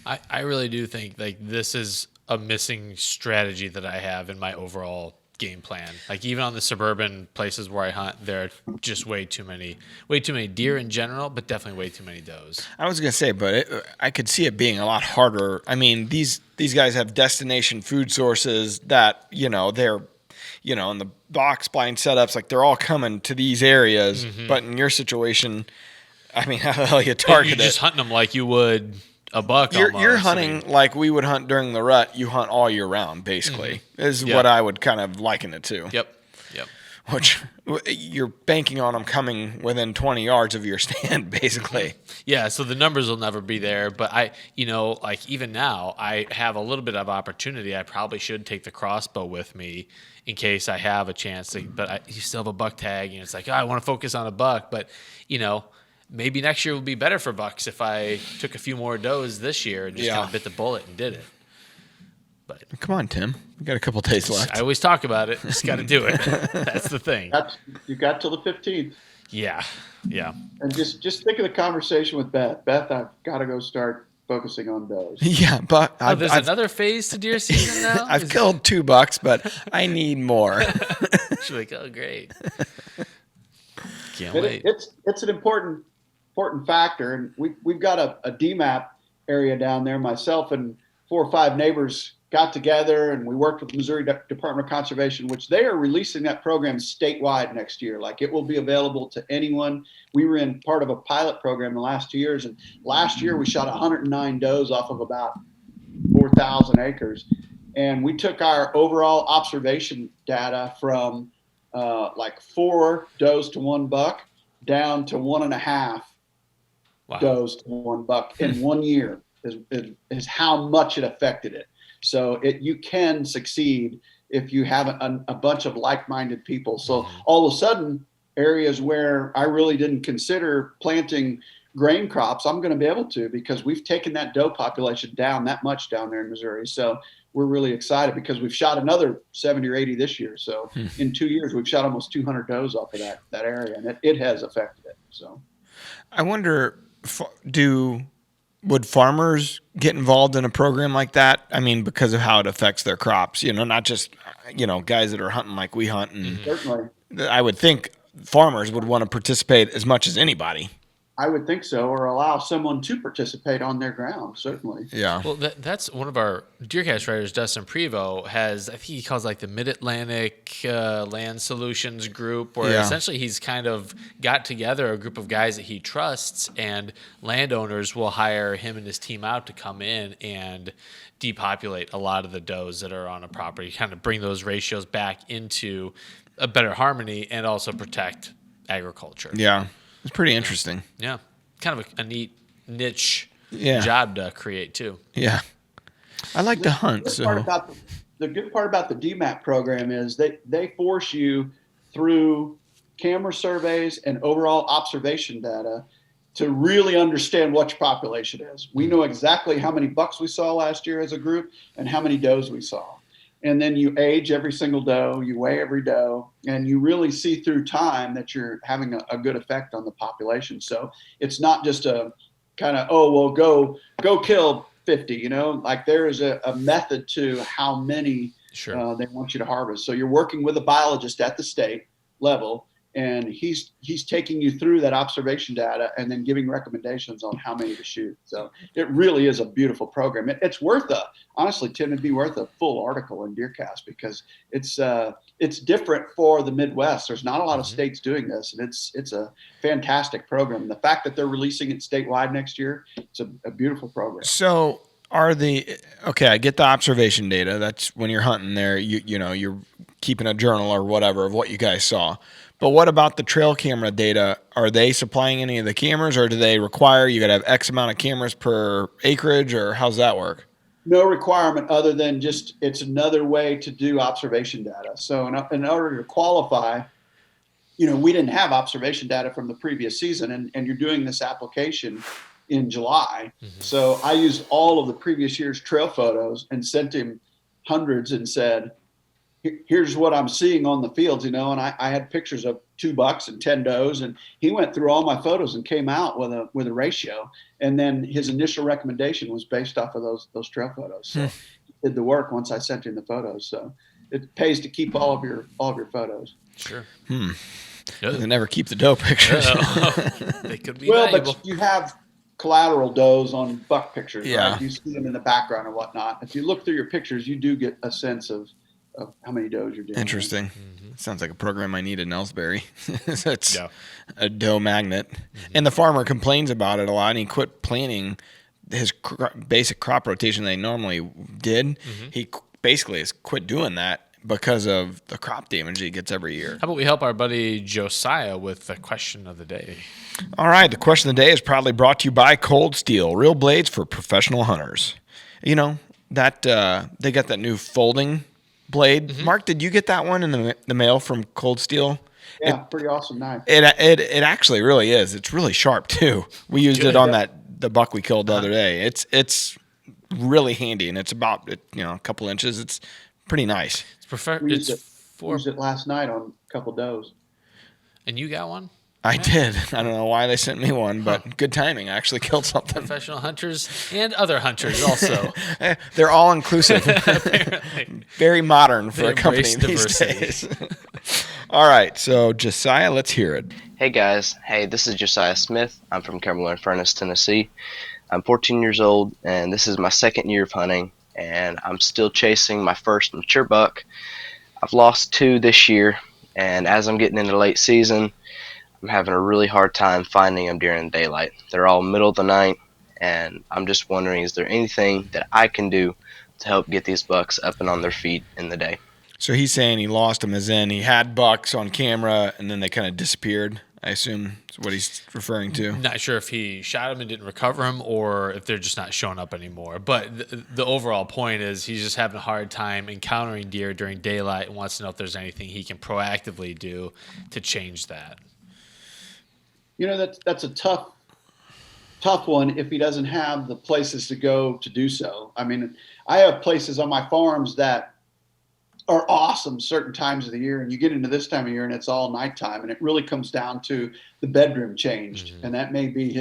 I really do think like this is a missing strategy that I have in my overall game plan. Like even on the suburban places where I hunt, there are just way too many deer in general, but definitely way too many does. I was gonna say, but I could see it being a lot harder. I mean, these guys have destination food sources that they're in the box blind setups, like they're all coming to these areas. Mm-hmm. But in your situation, I mean, how the hell you target it? You're just hunting them like you would a buck. You're hunting like we would hunt during the rut. You hunt all year round, basically. Mm-hmm. Is what I would kind of liken it to. Yep. Which you're banking on them coming within 20 yards of your stand, basically. Yeah, so the numbers will never be there. But like even now, I have a little bit of opportunity. I probably should take the crossbow with me in case I have a chance. But you still have a buck tag, and it's like, I want to focus on a buck. But, maybe next year would be better for bucks if I took a few more does this year and just kind of bit the bullet and did it. But come on, Tim. We got a couple days left. I always talk about it. Just got to do it. That's the thing. You got till the 15th. Yeah. And just think of the conversation with Beth. Beth, I've got to go start focusing on does. Yeah, but there's another phase to deer season now. I've killed 2 bucks, but I need more. She's like, oh, great. Can't wait. It's an important factor, and we've got a DMAP area down there. Myself and 4 or 5 neighbors got together, and we worked with the Missouri Department of Conservation, which they are releasing that program statewide next year. Like it will be available to anyone. We were in part of a pilot program the last 2 years, and last year we shot 109 does off of about 4,000 acres, and we took our overall observation data from like 4 does to 1 buck down to 1.5 does to 1 buck in 1 year is how much it affected it. So you can succeed if you have a bunch of like-minded people. So all of a sudden, areas where I really didn't consider planting grain crops, I'm going to be able to, because we've taken that doe population down that much down there in Missouri. So we're really excited because we've shot another 70 or 80 this year. So in 2 years, we've shot almost 200 does off of that area, and it has affected it. So I wonder, would farmers get involved in a program like that? I mean, because of how it affects their crops, not just, guys that are hunting like we hunt. And certainly, I would think farmers would want to participate as much as anybody. I would think so, or allow someone to participate on their ground, certainly. Yeah. Well, that's one of our DeerCast writers, Dustin Prevost, has, I think he calls like the Mid-Atlantic Land Solutions Group, where essentially he's kind of got together a group of guys that he trusts, and landowners will hire him and his team out to come in and depopulate a lot of the does that are on a property, kind of bring those ratios back into a better harmony and also protect agriculture. Yeah. It's pretty interesting. Yeah. Kind of a neat niche job to create, too. Yeah. I like to hunt. The good part about the DMAP program is they force you through camera surveys and overall observation data to really understand what your population is. We know exactly how many bucks we saw last year as a group and how many does we saw. And then you age every single doe, you weigh every doe, and you really see through time that you're having a good effect on the population. So it's not just a kind of, go kill 50, like there is a method to how many they want you to harvest. So you're working with a biologist at the state level, and he's taking you through that observation data and then giving recommendations on how many to shoot. So it really is a beautiful program. It's worth honestly, Tim, it'd be worth a full article in DeerCast, because it's different for the Midwest. There's not a lot of states doing this, and it's a fantastic program. And the fact that they're releasing it statewide next year, it's a beautiful program. So I get the observation data. That's when you're hunting there, you're keeping a journal or whatever of what you guys saw. But what about the trail camera data? Are they supplying any of the cameras, or do they require you got to have X amount of cameras per acreage, or how's that work? No requirement other than just it's another way to do observation data. So in order to qualify, we didn't have observation data from the previous season, and you're doing this application in July. So I used all of the previous year's trail photos and sent him hundreds and said, here's what I'm seeing on the fields, and I had pictures of 2 bucks and 10 does, and he went through all my photos and came out with a ratio. And then his initial recommendation was based off of those trail photos. So he did the work once I sent him the photos. So it pays to keep all of your photos. Sure. They never keep the doe pictures. They could be valuable. But you have collateral does on buck pictures, yeah. Right? You see them in the background or whatnot. If you look through your pictures, you do get a sense of how many does you're doing. Interesting. Sounds like a program I need in Ellsbury. It's a doe magnet. And the farmer complains about it a lot, and he quit planting his basic crop rotation they normally did. He basically has quit doing that because of the crop damage he gets every year. How about we help our buddy Josiah with the question of the day? All right. The question of the day is proudly brought to you by Cold Steel, real blades for professional hunters. They got that new folding blade. Mark, did you get that one in the mail from Cold Steel? Yeah, pretty awesome knife. It actually really is. It's really sharp too. We used it on the buck we killed the other day. It's really handy, and it's about a couple inches. It's pretty nice. We used it last night on a couple does. And you got one? I did. I don't know why they sent me one, but good timing. I actually killed something. Professional hunters and other hunters also. They're all inclusive. Very modern for They a company embrace these days. All right. So, Josiah, let's hear it. Hey, guys. Hey, this is Josiah Smith. I'm from Cumberland Furnace, Tennessee. I'm 14 years old, and this is my second year of hunting, and I'm still chasing my first mature buck. I've lost 2 this year, and as I'm getting into late season, I'm having a really hard time finding them during daylight. They're all middle of the night, and I'm just wondering, is there anything that I can do to help get these bucks up and on their feet in the day? So he's saying he lost them as in he had bucks on camera and then they kind of disappeared, I assume is what he's referring to. Not sure if he shot them and didn't recover them or if they're just not showing up anymore. But the overall point is he's just having a hard time encountering deer during daylight and wants to know if there's anything he can proactively do to change that. That's a tough one if he doesn't have the places to go to do so. I mean, I have places on my farms that are awesome certain times of the year, and you get into this time of year and it's all nighttime, and it really comes down to the bedroom changed. And that may be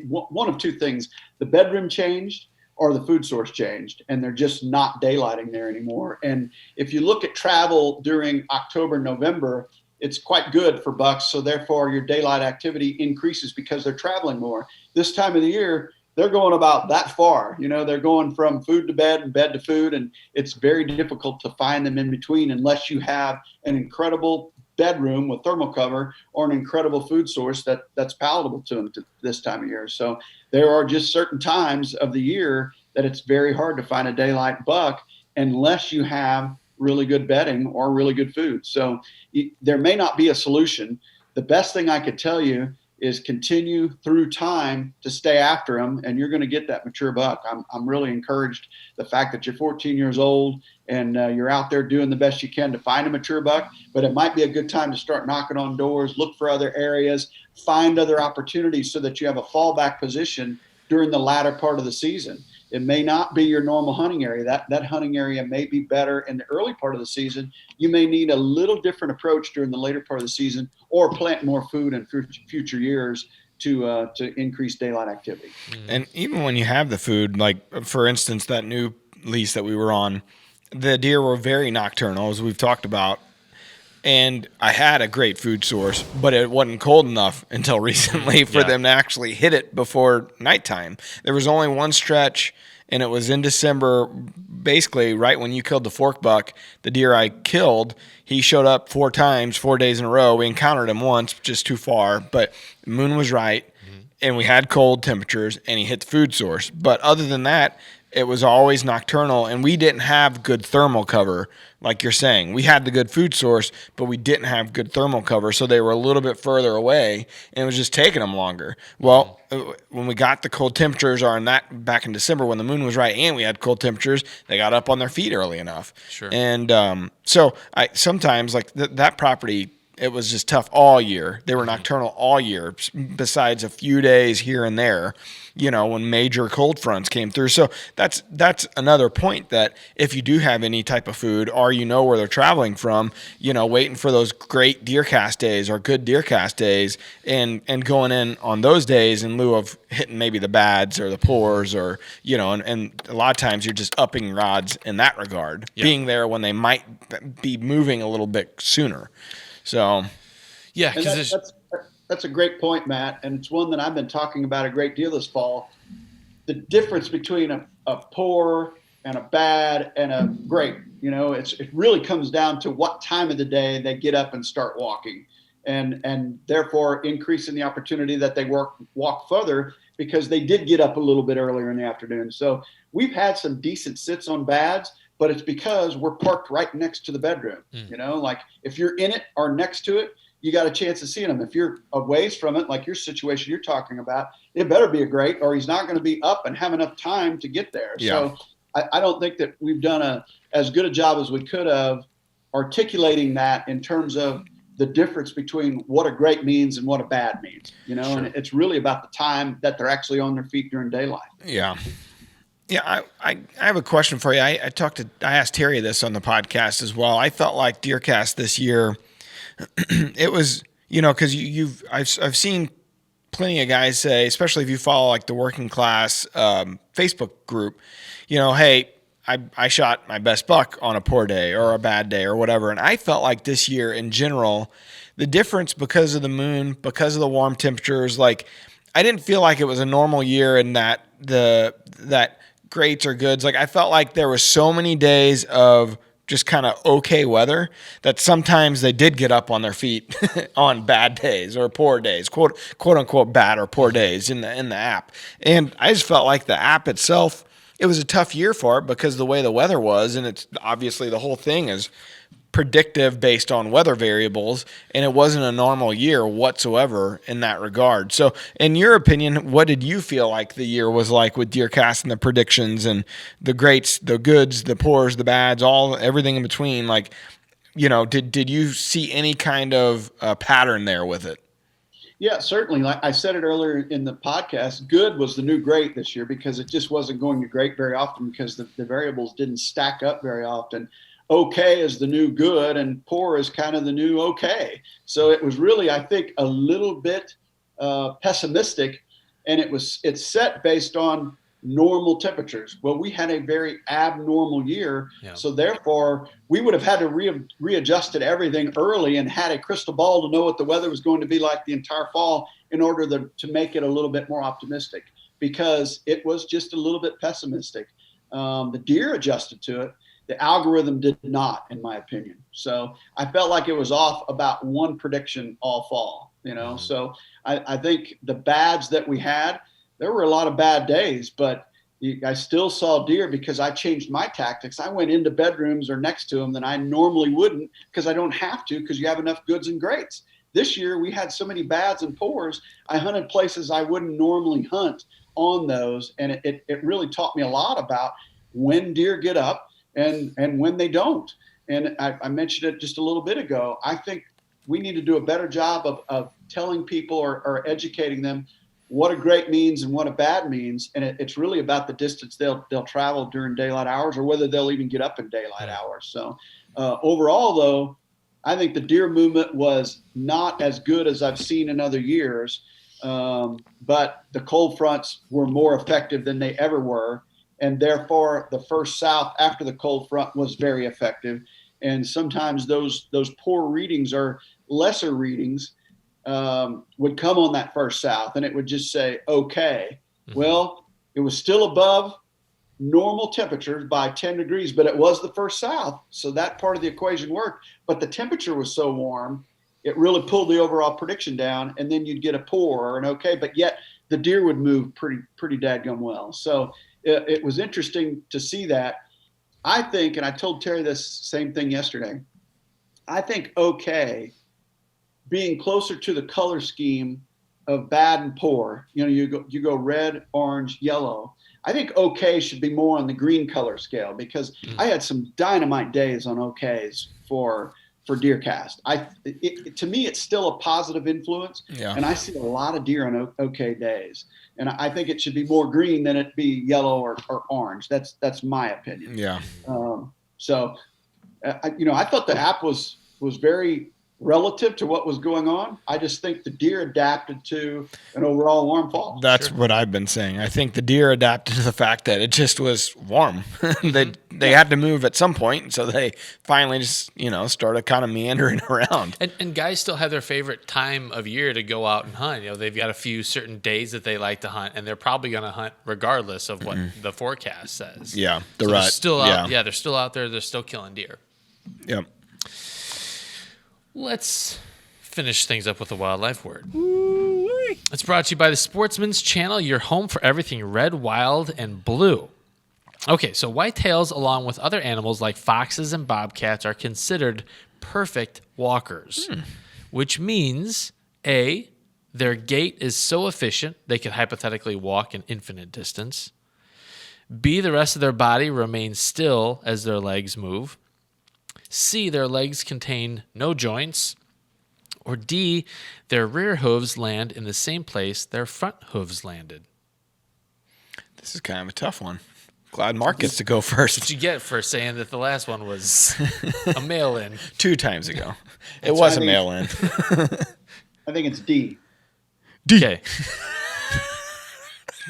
one of 2 things: the bedroom changed or the food source changed, and they're just not daylighting there anymore. And if you look at travel during October, November, it's quite good for bucks. So therefore your daylight activity increases because they're traveling more. This time of the year, they're going about that far. They're going from food to bed and bed to food, and it's very difficult to find them in between unless you have an incredible bedroom with thermal cover or an incredible food source that's palatable to them this time of year. So there are just certain times of the year that it's very hard to find a daylight buck unless you have really good bedding or really good food. So there may not be a solution. The best thing I could tell you is continue through time to stay after them, and you're going to get that mature buck. I'm really encouraged the fact that you're 14 years old and you're out there doing the best you can to find a mature buck, but it might be a good time to start knocking on doors, look for other areas, find other opportunities so that you have a fallback position during the latter part of the season. It may not be your normal hunting area. That hunting area may be better in the early part of the season. You may need a little different approach during the later part of the season, or plant more food in future years to increase daylight activity. And even when you have the food, like for instance, that new lease that we were on, the deer were very nocturnal, as we've talked about. and I had a great food source, but it wasn't cold enough until recently for them to actually hit it before nighttime. There was only one stretch, and it was in December, basically right when you killed the fork buck, the deer I killed. He showed up 4 times, 4 days in a row. We encountered him once, just too far, but the moon was right, and we had cold temperatures, and he hit the food source. But other than that, it was always nocturnal, and we didn't have good thermal cover, like you're saying. We had the good food source, but we didn't have good thermal cover, so they were a little bit further away, and it was just taking them longer. Well, when we got the cold temperatures, or in that back in December when the moon was right and we had cold temperatures, they got up on their feet early enough. Sure. And so I sometimes, like that property, it was just tough all year. They were nocturnal all year, besides a few days here and there, when major cold fronts came through. So that's another point, that if you do have any type of food, or where they're traveling from, waiting for those great DeerCast days or good DeerCast days, and going in on those days in lieu of hitting maybe the bads or the pours, or and a lot of times you're just upping rods in that regard, being there when they might be moving a little bit sooner. So, yeah, because that's a great point, Matt, and it's one that I've been talking about a great deal this fall. The difference between a poor and a bad and a great, it really comes down to what time of the day they get up and start walking, and therefore increasing the opportunity that they walk further, because they did get up a little bit earlier in the afternoon. So we've had some decent sits on bads, but it's because we're parked right next to the bedroom. Like if you're in it or next to it, you got a chance of seeing them. If you're a ways from it, like your situation you're talking about, it better be a great, or he's not going to be up and have enough time to get there. Yeah. So I don't think that we've done as good a job as we could have articulating that in terms of the difference between what a great means and what a bad means, Sure. And it's really about the time that they're actually on their feet during daylight. Yeah. Yeah, I have a question for you. I asked Terry this on the podcast as well. I felt like DeerCast this year, it was, because I've seen plenty of guys say, especially if you follow like the working class Facebook group, hey, I shot my best buck on a poor day or a bad day or whatever. And I felt like this year in general, the difference because of the moon, because of the warm temperatures, like I didn't feel like it was a normal year in that that greats or goods. Like I felt like there was so many days of just kind of okay weather that sometimes they did get up on their feet on bad days or poor days, quote unquote bad or poor days in the app. And I just felt like the app itself, it was a tough year for it because of the way the weather was, and it's obviously the whole thing is predictive based on weather variables, and it wasn't a normal year whatsoever in that regard. So in your opinion, what did you feel like the year was like with DeerCast and the predictions and the greats, the goods, the poors, the bads, everything in between? Like, did you see any kind of pattern there with it? Yeah, certainly. Like I said it earlier in the podcast, good was the new great this year because it just wasn't going to great very often because the variables didn't stack up very often. Okay is the new good, and poor is kind of the new okay. So it was really, I think, a little bit pessimistic, and it's set based on normal temperatures. Well, we had a very abnormal year, so therefore we would have had to readjusted everything early and had a crystal ball to know what the weather was going to be like the entire fall in order to make it a little bit more optimistic, because it was just a little bit pessimistic. The deer adjusted to it. The algorithm did not, in my opinion. So I felt like it was off about one prediction all fall, Mm-hmm. So I think the bads that we had, there were a lot of bad days, but I still saw deer because I changed my tactics. I went into bedrooms or next to them that I normally wouldn't because I don't have to, because you have enough goods and greats. This year we had so many bads and pours. I hunted places I wouldn't normally hunt on those. And it really taught me a lot about when deer get up and when they don't. And I mentioned it just a little bit ago. I think we need to do a better job of telling people or educating them what a great means and what a bad means. And it's really about the distance they'll travel during daylight hours, or whether they'll even get up in daylight hours. So overall, though, I think the deer movement was not as good as I've seen in other years. But the cold fronts were more effective than they ever were. And therefore, the first south after the cold front was very effective. and sometimes those poor readings or lesser readings would come on that first south, and it would just say okay. Well, it was still above normal temperatures by 10 degrees, but it was the first south, so that part of the equation worked. But the temperature was so warm, it really pulled the overall prediction down, and then you'd get a poor or an okay, but yet the deer would move pretty dadgum well. So it was interesting to see that. I think, and I told Terry this same thing yesterday, I think okay, being closer to the color scheme of bad and poor, you go red, orange, yellow. I think okay should be more on the green color scale, because I had some dynamite days on okays for DeerCast. To me, it's still a positive influence, and I see a lot of deer on okay days. And I think it should be more green than it be yellow or orange. That's my opinion. Yeah. I thought the app was very relative to what was going on. I just think the deer adapted to an overall warm fall. That's what I've been saying. I think the deer adapted to the fact that it just was warm. They had to move at some point, so they finally just started kind of meandering around. And guys still have their favorite time of year to go out and hunt. They've got a few certain days that they like to hunt, and they're probably going to hunt regardless of what the forecast says. Yeah, so rut. They're still out. Yeah, they're still out there. They're still killing deer. Yep. Let's finish things up with a wildlife word. It's brought to you by the Sportsman's Channel, your home for everything red, wild, and blue. Okay, so whitetails, along with other animals like foxes and bobcats, are considered perfect walkers, which means, A, their gait is so efficient they could hypothetically walk an infinite distance. B, the rest of their body remains still as their legs move. C, their legs contain no joints. Or D, their rear hooves land in the same place their front hooves landed. This is kind of a tough one. Glad Mark gets to go first. What you get for saying that the last one was a mail-in? 2 times ago. It was a mail-in. I think it's D. Okay.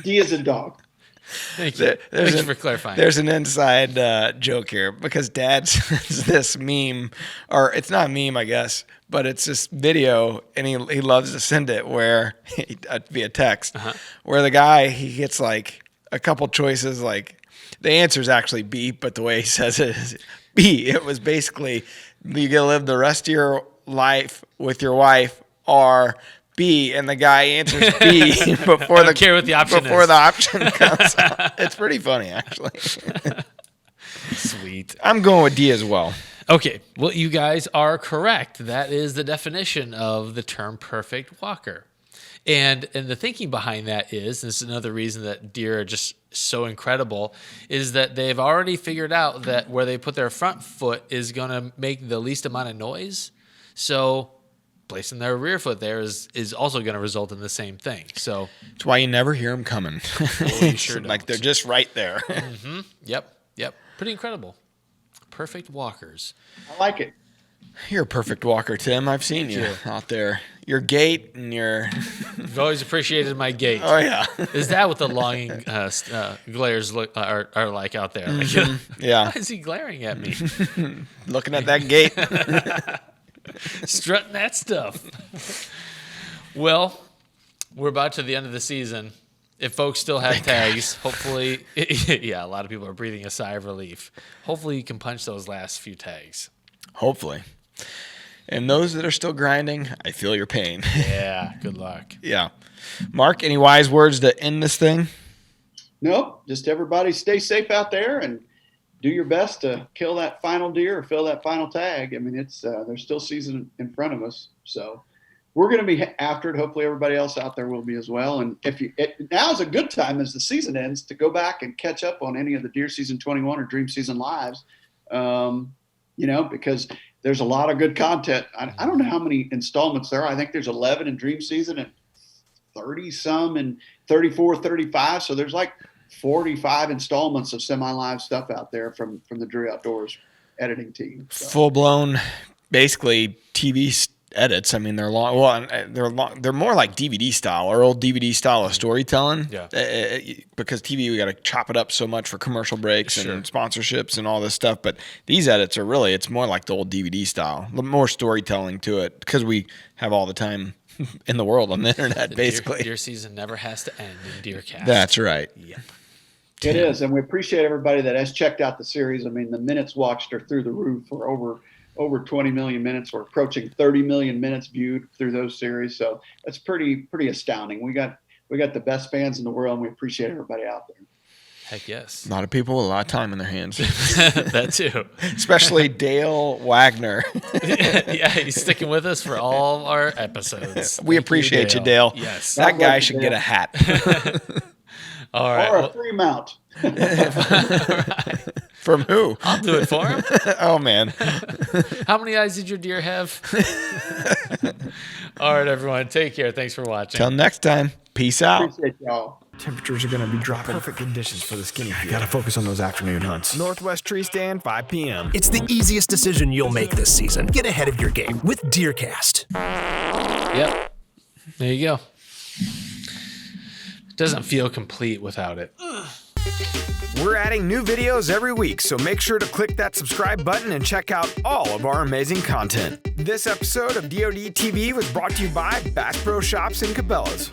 D is a dog. Thank you. Thank you for clarifying. There's an inside joke here, because Dad sends this meme, or it's not a meme, I guess, but it's this video, and he loves to send it where via text, where the guy, he gets like a couple choices, like the answer is actually B, but the way he says it is B. It was basically, you get to live the rest of your life with your wife, or B, and the guy answers B before the option comes out. It's pretty funny, actually. Sweet. I'm going with D as well. Okay, well, you guys are correct. That is the definition of the term perfect walker. And the thinking behind that is, this is another reason that deer are just so incredible, is that they've already figured out that where they put their front foot is going to make the least amount of noise. So placing their rear foot there is also going to result in the same thing. So that's why you never hear them coming. You sure like they're just right there. Yep. Pretty incredible. Perfect walkers. I like it. You're a perfect walker, Tim. I've seen you out there. Your gait and your... You've always appreciated my gait. Oh, yeah. Is that what the longing glares are like out there? Like, yeah. Why is he glaring at me? Looking at that gait. Strutting that stuff. Well, we're about to the end of the season. If folks still have tags, hopefully, a lot of people are breathing a sigh of relief. Hopefully you can punch those last few tags. Hopefully. And those that are still grinding, I feel your pain. Yeah, good luck. Yeah. Mark, any wise words to end this thing? Nope. Just everybody stay safe out there and do your best to kill that final deer or fill that final tag. I mean, it's there's still season in front of us. So we're going to be after it. Hopefully everybody else out there will be as well. And now's a good time as the season ends to go back and catch up on any of the Deer Season 21 or Dream Season Lives, because there's a lot of good content. I don't know how many installments there are. I think there's 11 in Dream Season and 30 some in 34, 35. So there's like 45 installments of semi-live stuff out there from the Drury Outdoors editing team. So. Full-blown, basically TV edits. I mean, they're long. Well, they're more like DVD style or old DVD style of storytelling. Yeah. Because TV, we got to chop it up so much for commercial breaks and sponsorships and all this stuff. But these edits are really, it's more like the old DVD style, more storytelling to it because we have all the time in the world on the internet, basically. Deer season never has to end in DeerCast. That's right. Yep. It is, and we appreciate everybody that has checked out the series. I mean, the minutes watched are through the roof. We're over 20 million minutes. We're approaching 30 million minutes viewed through those series. So that's pretty astounding. We got the best fans in the world, and we appreciate everybody out there. Heck yes. A lot of people with a lot of time in their hands. That too. Especially Dale Wagner. Yeah, he's sticking with us for all of our episodes. We appreciate you, Dale. Yes. That guy should get a hat. All right. Or a free mount. From who? I'll do it for him. Oh, man. How many eyes did your deer have? All right, everyone. Take care. Thanks for watching. Till next time. Peace out. Appreciate y'all. Temperatures are going to be dropping. Perfect conditions for the skinny field. Got to focus on those afternoon hunts. Northwest Tree Stand, 5 p.m. It's the easiest decision you'll make this season. Get ahead of your game with DeerCast. Yep. There you go. Doesn't feel complete without it. We're adding new videos every week, so make sure to click that subscribe button and check out all of our amazing content. This episode of DoD TV was brought to you by Bass Pro Shops and Cabela's.